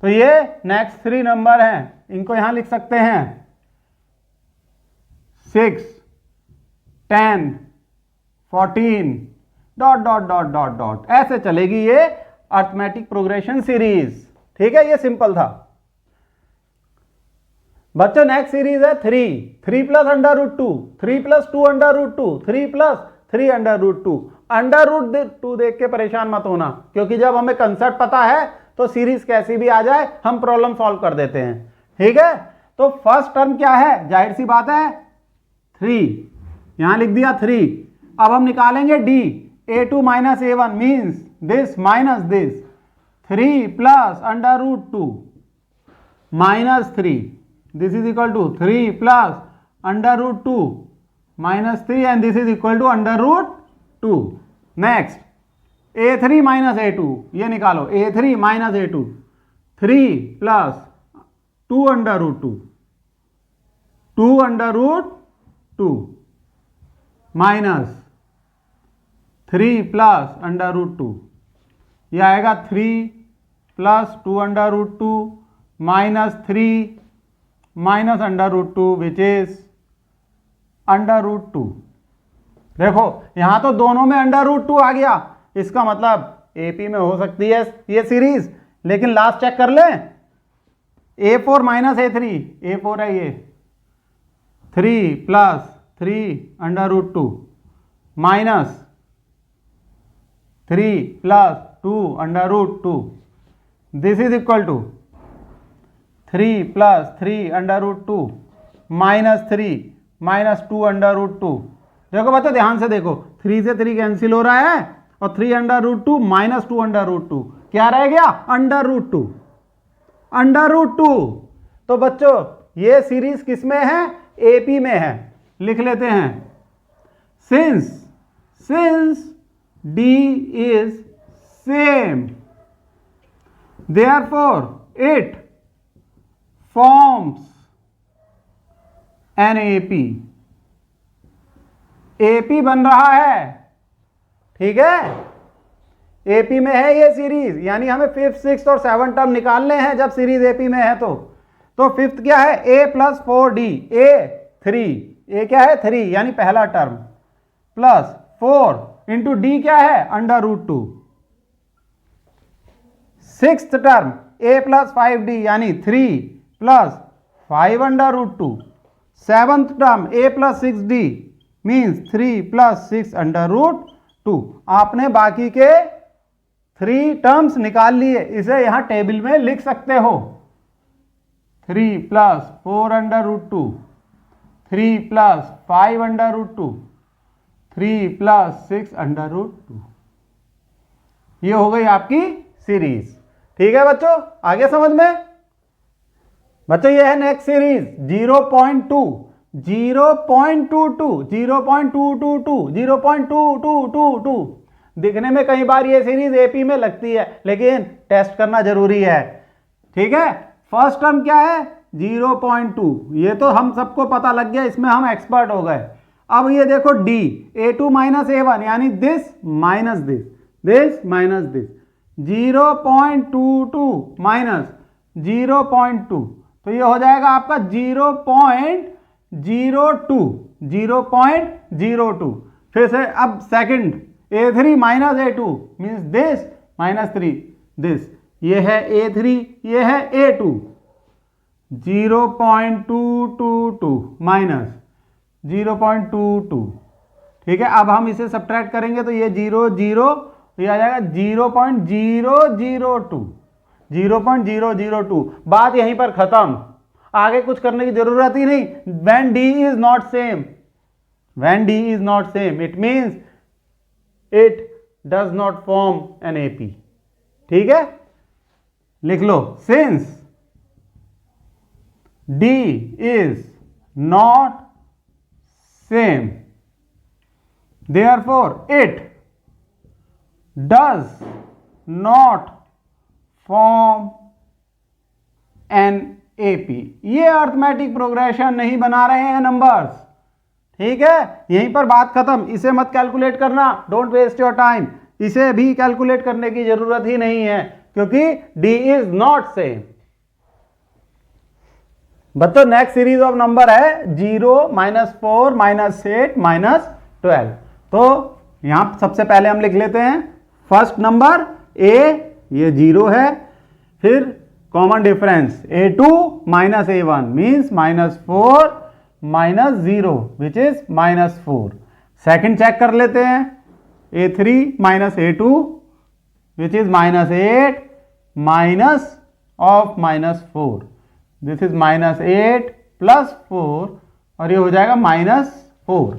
तो ये next 3 number हैं, इनको यहां लिख सकते हैं 6 10 14 dot dot dot dot dot, ऐसे चलेगी ये अर्थमेटिक प्रोग्रेशन सीरीज। ठीक है, ये सिंपल था बच्चों। नेक्स्ट सीरीज है 3 प्लस √2, 3 प्लस 2 √2, 3 प्लस 3 √2। √2 देख के परेशान मत होना, क्योंकि जब हमें कंसेप्ट पता है तो सीरीज कैसी भी आ जाए हम प्रॉब्लम सॉल्व कर देते हैं। ठीक है, तो फर्स्ट टर्म क्या है, जाहिर सी बात है 3, यहां लिख दिया 3। अब हम निकालेंगे d, a2 minus a1 means this minus this, 3 plus √2 minus 3, this is equal to 3 plus √2 minus 3 and this is equal to √2। next a3 minus a2, ये निकालो, a3 minus a2, 3 plus 2 √2 2 √2 minus 3 plus under root 2, यह आएगा 3 plus 2 under root 2 minus 3 minus under root 2 which is under root 2। देखो यहां तो दोनों में under root 2 आ गया, इसका मतलब एपी में हो सकती है ये सीरीज। लेकिन लास्ट चेक कर लें, A4 माइनस A3, A4 है ये, 3 plus 3 under root 2 minus 3 plus 2 under root 2, this is equal to 3 plus 3 under root 2 minus 3 minus 2 under root 2। देखो बच्चों ध्यान से देखो, 3 से 3 कैंसिल हो रहा है और 3 under root 2 minus 2 under root 2, क्या रह गया? Under root 2, under root 2। तो बच्चों ये सीरीज किस में है? एपी में है। लिख लेते हैं, since D is same therefore it forms an AP. AP बन रहा है, ठीक है, एपी में है ये सीरीज, यानी हमें 5th 6th और 7th टर्म निकालने हैं जब सीरीज एपी में है। तो 5th क्या है? a प्लस 4d, a क्या है? 3 यानी पहला टर्म, प्लस 4 इंटू डी क्या है? Under root 2। 6th term a plus 5d यानी 3 plus 5 under root 2। 7th term a plus 6d means 3 plus 6 under root 2। आपने बाकी के 3 टर्म्स निकाल लिए, इसे यहां टेबल में लिख सकते हो। 3 plus 4 under root 2, 3 plus 5 under root 2, 3 plus 6 under root 2। ये हो गई आपकी सीरीज। ठीक है बच्चों, आगे समझ में? बच्चों ये है नेक्स्ट सीरीज 0.2, 0.22, 0.222, 0.2222। दिखने में कई बार ये सीरीज एपी में लगती है, लेकिन टेस्ट करना जरूरी है। ठीक है, फर्स्ट टर्म क्या है? 0.2, ये तो हम सबको पता लग गया, इसमें हम एक्सपर्ट हो गए। अब ये देखो डी, A2 माइनस A1 यानी this minus this, this minus this, 0.22 minus 0.2, तो ये हो जाएगा आपका 0.02, 0.02। फिर से अब second A3 minus A2 means this minus 3 this, ये है A3 ये है A2, 0.222 माइनस 0.22। ठीक है, अब हम इसे सब्ट्रैक्ट करेंगे तो ये 0 0, ये आ जाएगा 0.002, 0.002। बात यहीं पर खत्म, आगे कुछ करने की जरूरत ही नहीं। when d is not same, when d is not same it means it does not form an AP। ठीक है, लिख लो, since d is not same therefore it does not form an AP। ये अर्थमेटिक प्रोग्रेशन नहीं बना रहे हैं numbers. ठीक है, यहीं पर बात खत्म, इसे मत कैलकुलेट करना, डोंट वेस्ट योर टाइम, इसे भी कैलकुलेट करने की जरूरत ही नहीं है क्योंकि D इज नॉट सेम। बच्चों नेक्स्ट सीरीज ऑफ नंबर है 0 -4 -8 -12। तो यहां सबसे पहले हम लिख लेते हैं फर्स्ट नंबर A, ये 0 है, फिर common difference A2 minus A1 means -4 -0 which is -4। Second check कर लेते हैं A3 minus A2 which is -8 minus of -4, this is -8 plus 4 और ये हो जाएगा -4।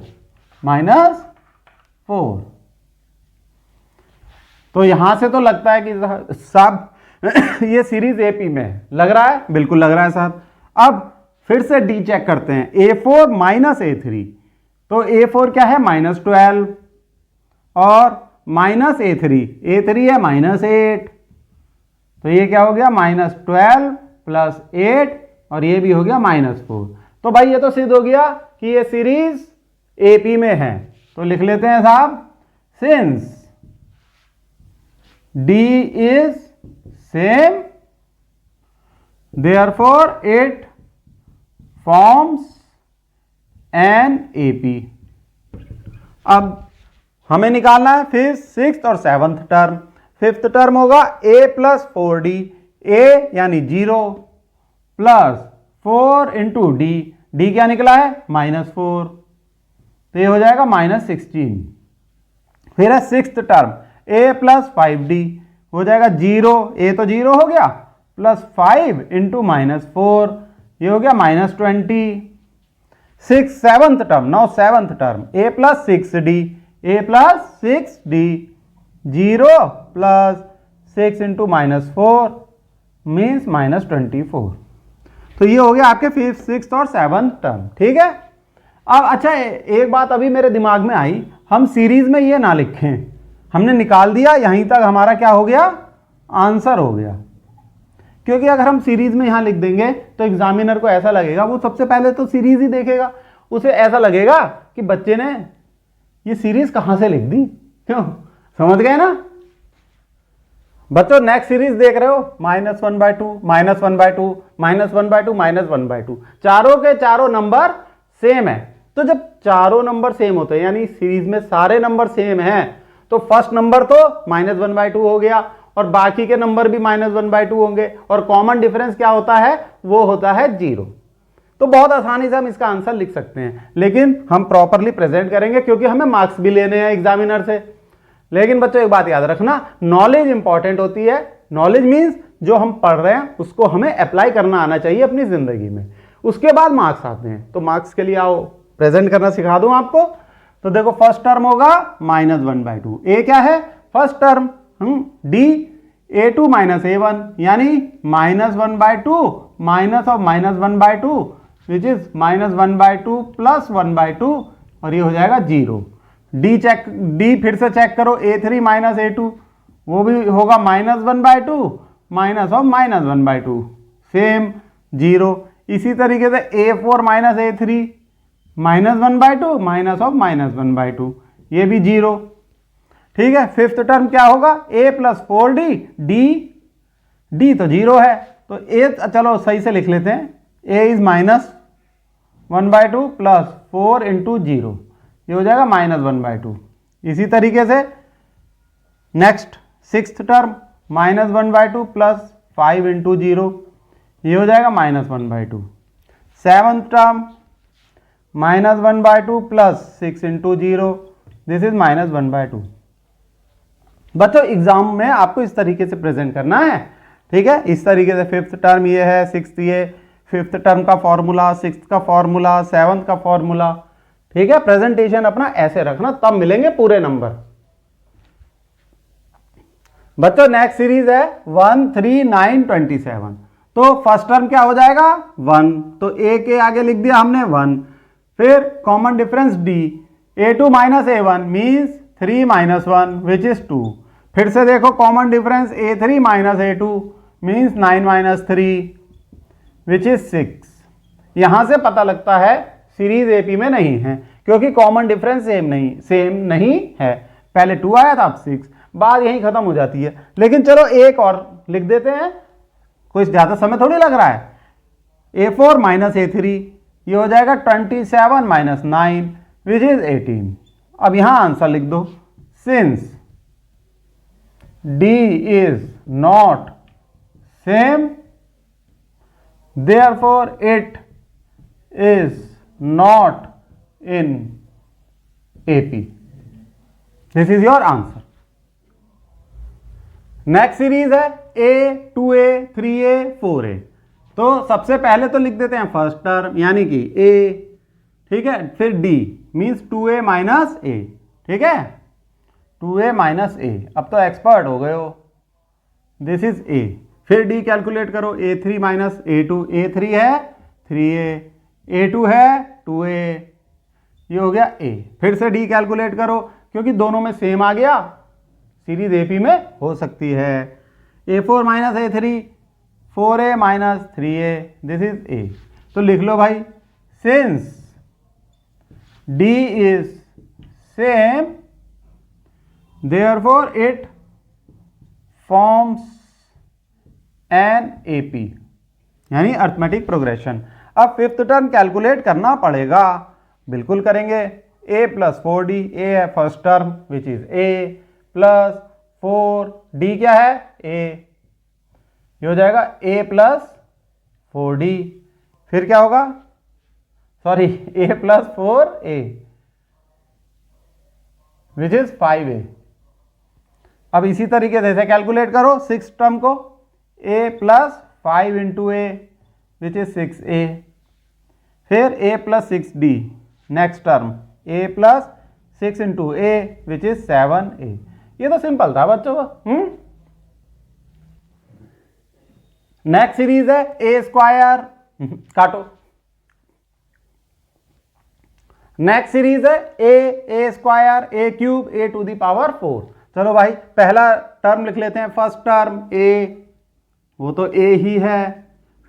तो यहां से तो लगता है कि सब ये सीरीज एपी में लग रहा है, बिल्कुल लग रहा है साहब। अब फिर से डी चेक करते हैं, A4 माइनस A3, तो A4 क्या है? -12 और माइनस A3 है -8, तो ये क्या हो गया? -12 प्लस 8 और ये भी हो गया -4। तो भाई ये तो सिद्ध हो गया कि ये सीरीज एपी में है। तो लिख लेते हैं साहब, since D is same, therefore it forms an AP। अब हमें निकालना है फिफ्थ, सिक्स्थ और सेवंथ टर्म। फिफ्थ टर्म होगा a प्लस 4d, a यानी 0 प्लस 4 इंटू d, d क्या निकला है -4, तो ये हो जाएगा -16। फिर है sixth term a plus 5d, हो जाएगा 0, a तो 0 हो गया, प्लस 5 इंटू -4, ये हो गया -20। Seventh term, now seventh term a plus 6d, a plus 6d, 0 plus 6 into -4 means -24। तो ये हो गया आपके फिफ्थ, सिक्स्थ और सेवंथ टर्म। ठीक है। अब अच्छा, एक बात अभी मेरे दिमाग में आई, हम सीरीज में ये ना लिखें, हमने निकाल दिया यहीं तक, हमारा क्या हो गया, आंसर हो गया। क्योंकि अगर हम सीरीज में यहां लिख देंगे तो एग्जामिनर को ऐसा लगेगा, वो सबसे पहले तो सीरीज ही देखेगा, उसे ऐसा लगेगा कि बच्चे ने ये सीरीज कहां से लिख दी। क्यों, समझ गए ना बच्चों? नेक्स्ट सीरीज देख रहे हो, -1/2, -1/2, -1/2, -1/2, चारों के चारों नंबर सेम है। तो जब चारों नंबर सेम होते हैं, यानी सीरीज में सारे नंबर सेम हैं, तो फर्स्ट नंबर तो -1/2 हो गया और बाकी के नंबर भी -1/2 होंगे, और कॉमन डिफरेंस क्या होता है, वो होता है 0। तो बहुत आसानी से हम इसका आंसर लिख सकते हैं, लेकिन हम प्रॉपरली प्रेजेंट करेंगे क्योंकि हमें मार्क्स भी लेने हैं एग्जामिनर से। लेकिन बच्चों एक बात याद रखना, नॉलेज इंपॉर्टेंट होती है। नॉलेज मीन्स जो हम पढ़ रहे हैं उसको हमें अप्लाई करना आना चाहिए अपनी जिंदगी में, उसके बाद मार्क्स आते हैं। तो मार्क्स के लिए आओ प्रेजेंट करना सिखा दूं आपको। तो देखो फर्स्ट टर्म होगा -1/2, ए क्या है, first term, D a2 -a1 यानी -1/2 minus of -1/2 which is -1/2 plus 1/2, और ये हो जाएगा 0। डी फिर से चेक करो, a3 -a2 वो भी होगा -1/2 माइनस ऑफ -1/2, सेम 0। इसी तरीके से a4 -a3 -1/2 माइनस ऑफ -1/2, ये भी 0। ठीक है। फिफ्थ टर्म क्या होगा, a प्लस 4d, d तो 0 है, तो a चलो सही से लिख लेते हैं, a इज -1/2 प्लस 4 इंटू 0, ये हो जाएगा -1/2। इसी तरीके से next sixth term -1/2 plus 5 into 0, ये हो जाएगा -1/2। Seventh term -1/2 plus 6 into 0, this is -1/2। बच्चों एग्जाम में आपको इस तरीके से प्रेजेंट करना है। ठीक है, इस तरीके से फिफ्थ टर्म ये है, सिक्स्थ ये, फिफ्थ टर्म का फॉर्मूला, सिक्स्थ का फॉर्मूला, सेवंथ का फॉर्मूला। ठीक है, प्रेजेंटेशन अपना ऐसे रखना, तब मिलेंगे पूरे नंबर। बच्चों नेक्स्ट सीरीज है 1, 3, 9, 27। तो फर्स्ट टर्म क्या हो जाएगा 1, तो a के आगे लिख दिया हमने 1। फिर common difference d, a2 -a1 means 3 - 1 which is 2। फिर से देखो common difference a3 -a2 means 9 - 3 which is 6। यहां से पता लगता है सीरीज एपी में नहीं है, क्योंकि कॉमन डिफरेंस सेम नहीं है। पहले 2 आया था, अब 6, बात यहीं खत्म हो जाती है। लेकिन चलो एक और लिख देते हैं, कोई ज्यादा समय थोड़ी लग रहा है। a4 -a3, ये हो जाएगा 27 - 9 विच इज 18। अब यहां आंसर लिख दो, since d is not same, therefore it is not in AP. This is your answer. Next series है a, 2a, 3a, 4a। तो सबसे पहले तो लिख देते हैं फर्स्ट टर्म यानी कि a, ठीक है। फिर d means 2a minus a, ठीक है, 2a माइनस a। अब तो एक्सपर्ट हो गए हो, दिस इज a। फिर d कैलकुलेट करो, a3 माइनस a2, a3 है 3a, a2 है 2a, ये हो गया a। फिर से d कैलकुलेट करो, क्योंकि दोनों में सेम आ गया, सीरीज एपी में हो सकती है। a4 minus a3, 4a minus 3a, this is a। तो लिख लो भाई, since d is same, therefore it forms an AP, यानी अर्थमेटिक प्रोग्रेशन। अब फिफ्थ टर्म कैलकुलेट करना पड़ेगा, बिल्कुल करेंगे। a प्लस 4d, a है first term which is a plus 4d क्या है a, ये हो जाएगा a प्लस 4d, फिर क्या होगा, sorry a plus 4a which is 5a। अब इसी तरीके से कैलकुलेट करो सिक्स टर्म को, a plus 5 into A which is 6a, फिर a plus 6d, next term a plus 6 into A which is 7a। ये तो सिंपल था बच्चों का। नेक्स्ट सीरीज है a स्क्वायर, काटो। नेक्स्ट सीरीज है a square a cube a to the power 4। चलो भाई पहला टर्म लिख लेते हैं, फर्स्ट टर्म a, वो तो a ही है,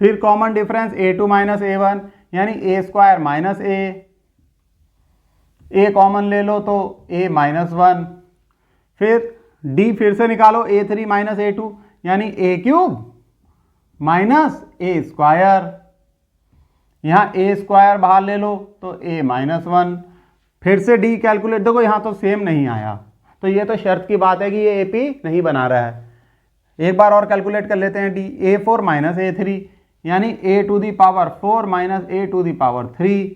फिर common difference a2 minus a1 यानी a square minus a common ले लो तो a माइनस 1, फिर d फिर से निकालो a3 माइनस a2 यानी a cube minus a square, यहाँ a स्क्वायर बाहर ले लो तो a माइनस 1, फिर से d कैलकुलेट, देखो यहाँ तो सेम नहीं आया, तो ये तो शर्त की बात है कि ये AP नहीं बना रहा है। एक बार और कैलकुलेट कर लेते हैं, d a4 माइनस a3 यानी a to the power 4 minus a to the power 3,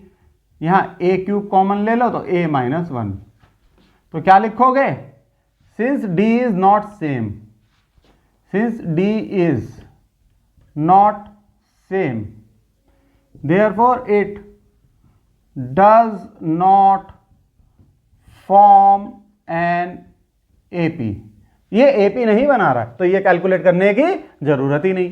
यहाँ a क्यूब कॉमन ले लो तो a माइनस 1, तो क्या लिखोगे, since d is not same, since d is not same therefore it does not form an AP, ये AP नहीं बना रहा, तो ये कैलकुलेट करने की जरूरत ही नहीं।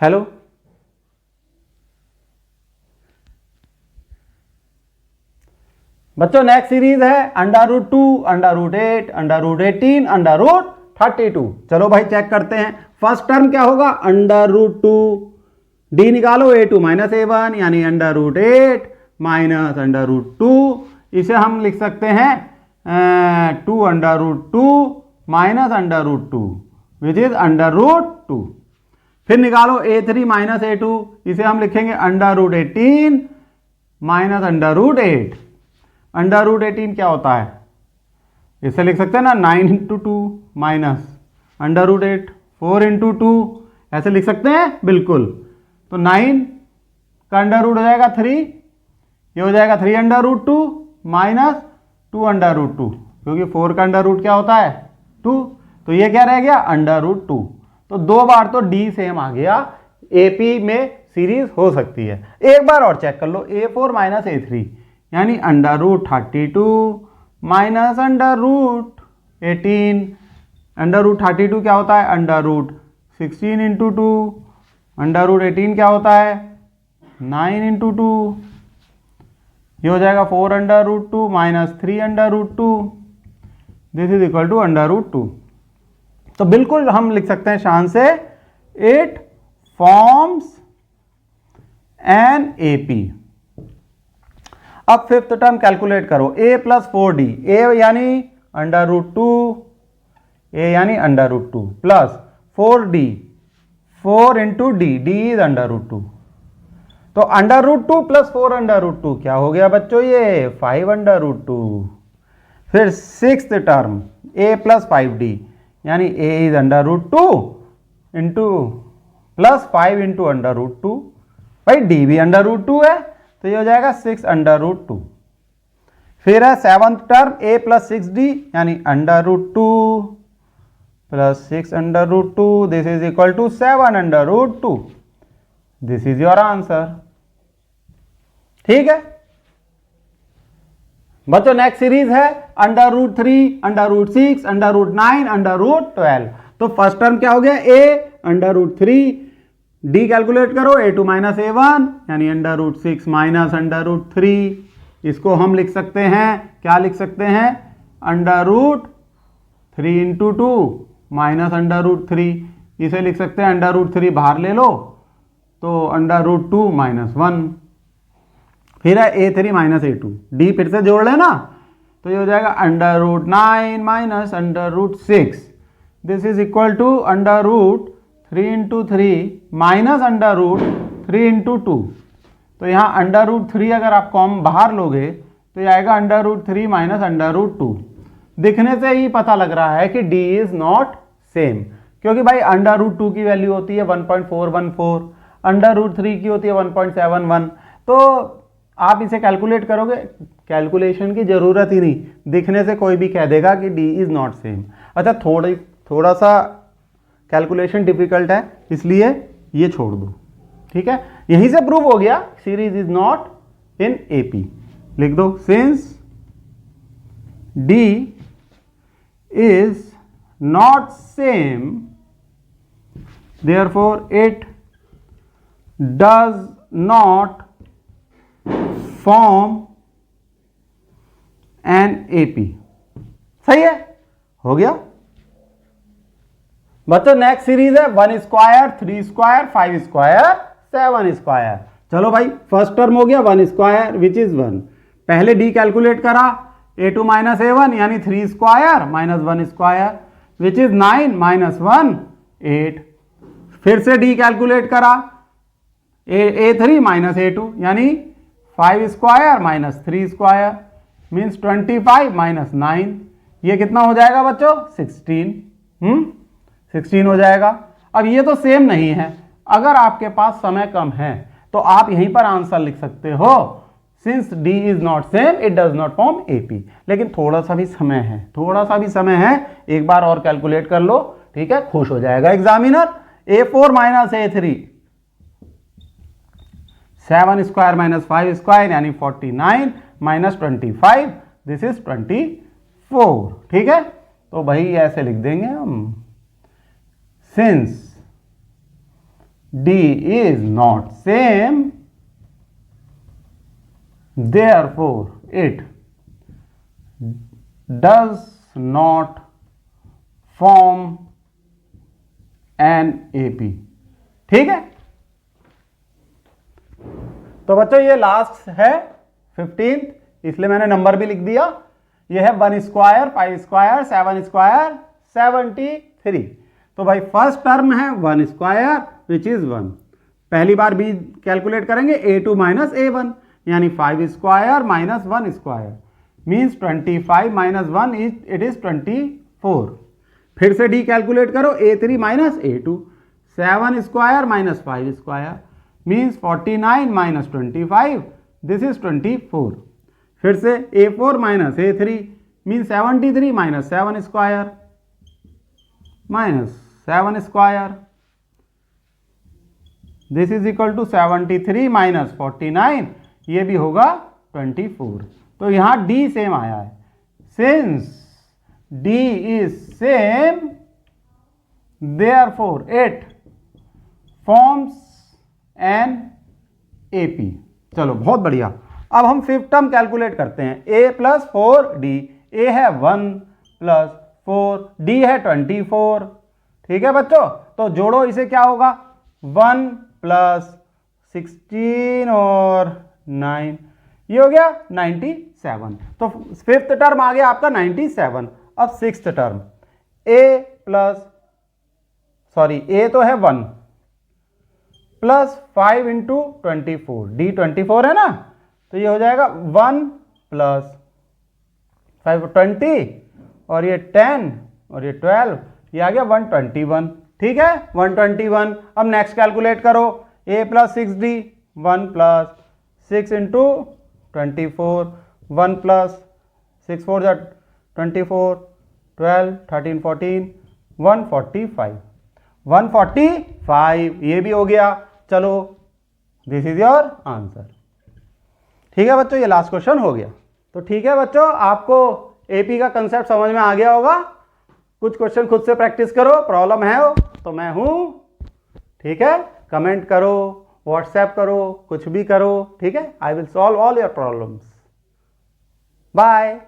हेलो, बच्चों नेक्स्ट सीरीज है √2, √8, √18, √32। चलो भाई चेक करते हैं, फर्स्ट टर्म क्या होगा, √2, d निकालो a2 माइनस a1 यानी √8 माइनस √2, इसे हम लिख सकते हैं 2 माइनस √2 विच इज √2, फिर निकालो a3 माइनस a2, इसे हम लिखेंगे √18 माइनस √8, √18 क्या होता है, इसे लिख सकते हैं ना 9 इंटू 2 माइनस √8 4 इंटू 2, ऐसे लिख सकते हैं बिल्कुल। तो 9 का अंडर रूट हो जाएगा 3, ये हो जाएगा 3 √2 माइनस 2 √2, क्योंकि 4 का अंडर रूट क्या होता है 2, तो ये क्या रह गया √2। तो दो बार तो d सेम आ गया, AP में सीरीज हो सकती है। एक बार और चेक कर लो, a4 माइनस a3 यानी √32 माइनस √18, √32 क्या होता है √16 इंटू 2, √18 क्या होता है 9 इंटू 2, ये हो जाएगा 4 √2 minus 3 √2, this is equal to √2। तो बिल्कुल हम लिख सकते हैं शान से, इट फॉर्म्स एन AP। अब फिफ्थ टर्म कैलकुलेट करो, a प्लस 4d, a यानी √2, a यानी √2 plus 4d, 4 into d, d is √2, तो √2 प्लस 4 √2 क्या हो गया बच्चों, ये 5 √2। फिर sixth term a plus 5d यानी a is √2 into plus 5 into √2, भाई d भी √2 है, तो ये हो जाएगा 6 √2। फिर है seventh term a plus 6d यानी √2 plus 6 √2, this is equal to 7 √2, this is your answer. ठीक है बच्चों, नेक्स्ट सीरीज है √3, √6, √9, √12। तो फर्स्ट टर्म क्या हो गया, a √3, d कैलकुलेट करो a2 माइनस a1 यानी √6 माइनस √3, इसको हम लिख सकते हैं, क्या लिख सकते हैं under root 3 into 2 minus under root 3, इसे लिख सकते हैं अंडर रूट 3 बाहर ले लो तो अंडर रूट 2 माइनस 1, फिर है a3 माइनस a2, d फिर से जोड़ लेना तो ये हो जाएगा under root 9 minus under root 6, this is equal to under root 3 into 3 minus under root 3 into 2। तो यहाँ अंडर रूट 3 अगर आप कॉम बाहर लोगे तो ये आएगा under root 3 minus under root 2। दिखने से ही पता लग रहा है कि d इज नॉट सेम, क्योंकि भाई अंडर रूट 2 की वैल्यू होती है 1.414, अंडर रूट 3 की होती है 1.71, तो आप इसे कैलकुलेट करोगे, कैलकुलेशन की जरूरत ही नहीं, दिखने से कोई भी कह देगा कि d इज नॉट सेम। अच्छा थोड़ा सा कैलकुलेशन डिफिकल्ट है इसलिए ये छोड़ दो, ठीक है। यहीं से प्रूव हो गया series is not in AP, लिख दो since d is not same therefore it does not form an AP। सही है, हो गया बच्चों। नेक्स्ट सीरीज है 1 स्क्वायर 3 स्क्वायर 5 स्क्वायर 7 स्क्वायर। चलो भाई फर्स्ट टर्म हो गया 1 स्क्वायर विच इज 1, पहले d कैलकुलेट करा a2 माइनस a1 यानी 3 square minus 1 square which is 9 minus 1 8, फिर से d कैलकुलेट करा a3 माइनस a2 यानी 5 square minus 3 square means 25 minus 9, ये कितना हो जाएगा बच्चों 16 हो जाएगा। अब ये तो सेम नहीं है, अगर आपके पास समय कम है तो आप यहीं पर आंसर लिख सकते हो since d is not same it does not form AP। लेकिन थोड़ा सा भी समय है, एक बार और कैलकुलेट कर लो, ठीक है, खुश हो जाएगा examiner. a4 minus a3 7 square minus 5 square यानी 49 माइनस 25 दिस इज 24, ठीक है। तो भाई ऐसे लिख देंगे हम since d is not same therefore it does not form an AP, ठीक है। तो बच्चों ये लास्ट है 15th, इसलिए मैंने नंबर भी लिख दिया। ये है 1 स्क्वायर 5 स्क्वायर 7 स्क्वायर 73। तो भाई फर्स्ट टर्म है 1 स्क्वायर विच इज 1, पहली बार भी कैलकुलेट करेंगे a2 माइनस a1 यानी 5 square minus 1 square means 25 minus 1 it is 24। फिर से d कैलकुलेट करो a3 minus a2 7 square minus 5 square means 49 minus 25 this is 24। फिर से a4 minus a3 means 73 minus 7 square minus 7 square this is equal to 73 minus 49, ये भी होगा 24। तो यहां d सेम आया है, since d is same therefore it forms an AP। चलो बहुत बढ़िया। अब हम फिफ्थ टर्म कैलकुलेट करते हैं, a प्लस 4d, a है 1 प्लस 4, d है 24, ठीक है बच्चों। तो जोड़ो इसे, क्या होगा 1 प्लस 16 और 9, ये हो गया 97। तो फिफ्थ टर्म आ गया आपका 97। अब सिक्स्थ टर्म a तो है 1 प्लस 5 इंटू 24, d 24 है ना, तो ये हो जाएगा 1 प्लस 5 20 और ये 10 और ये 12, ये आ गया 121, ठीक है 121। अब नेक्स्ट कैलकुलेट करो a plus 6d 1 plus 6 into 24 1 plus 6 4 24 12 13 14 145 ये भी हो गया। चलो दिस इज योर आंसर, ठीक है बच्चों, ये लास्ट क्वेश्चन हो गया। तो ठीक है बच्चों, आपको AP का कंसेप्ट समझ में आ गया होगा। कुछ क्वेश्चन खुद से प्रैक्टिस करो, प्रॉब्लम है तो मैं हूं, ठीक है। कमेंट करो, व्हाट्सएप करो, कुछ भी करो, ठीक है। I will solve all your problems. Bye.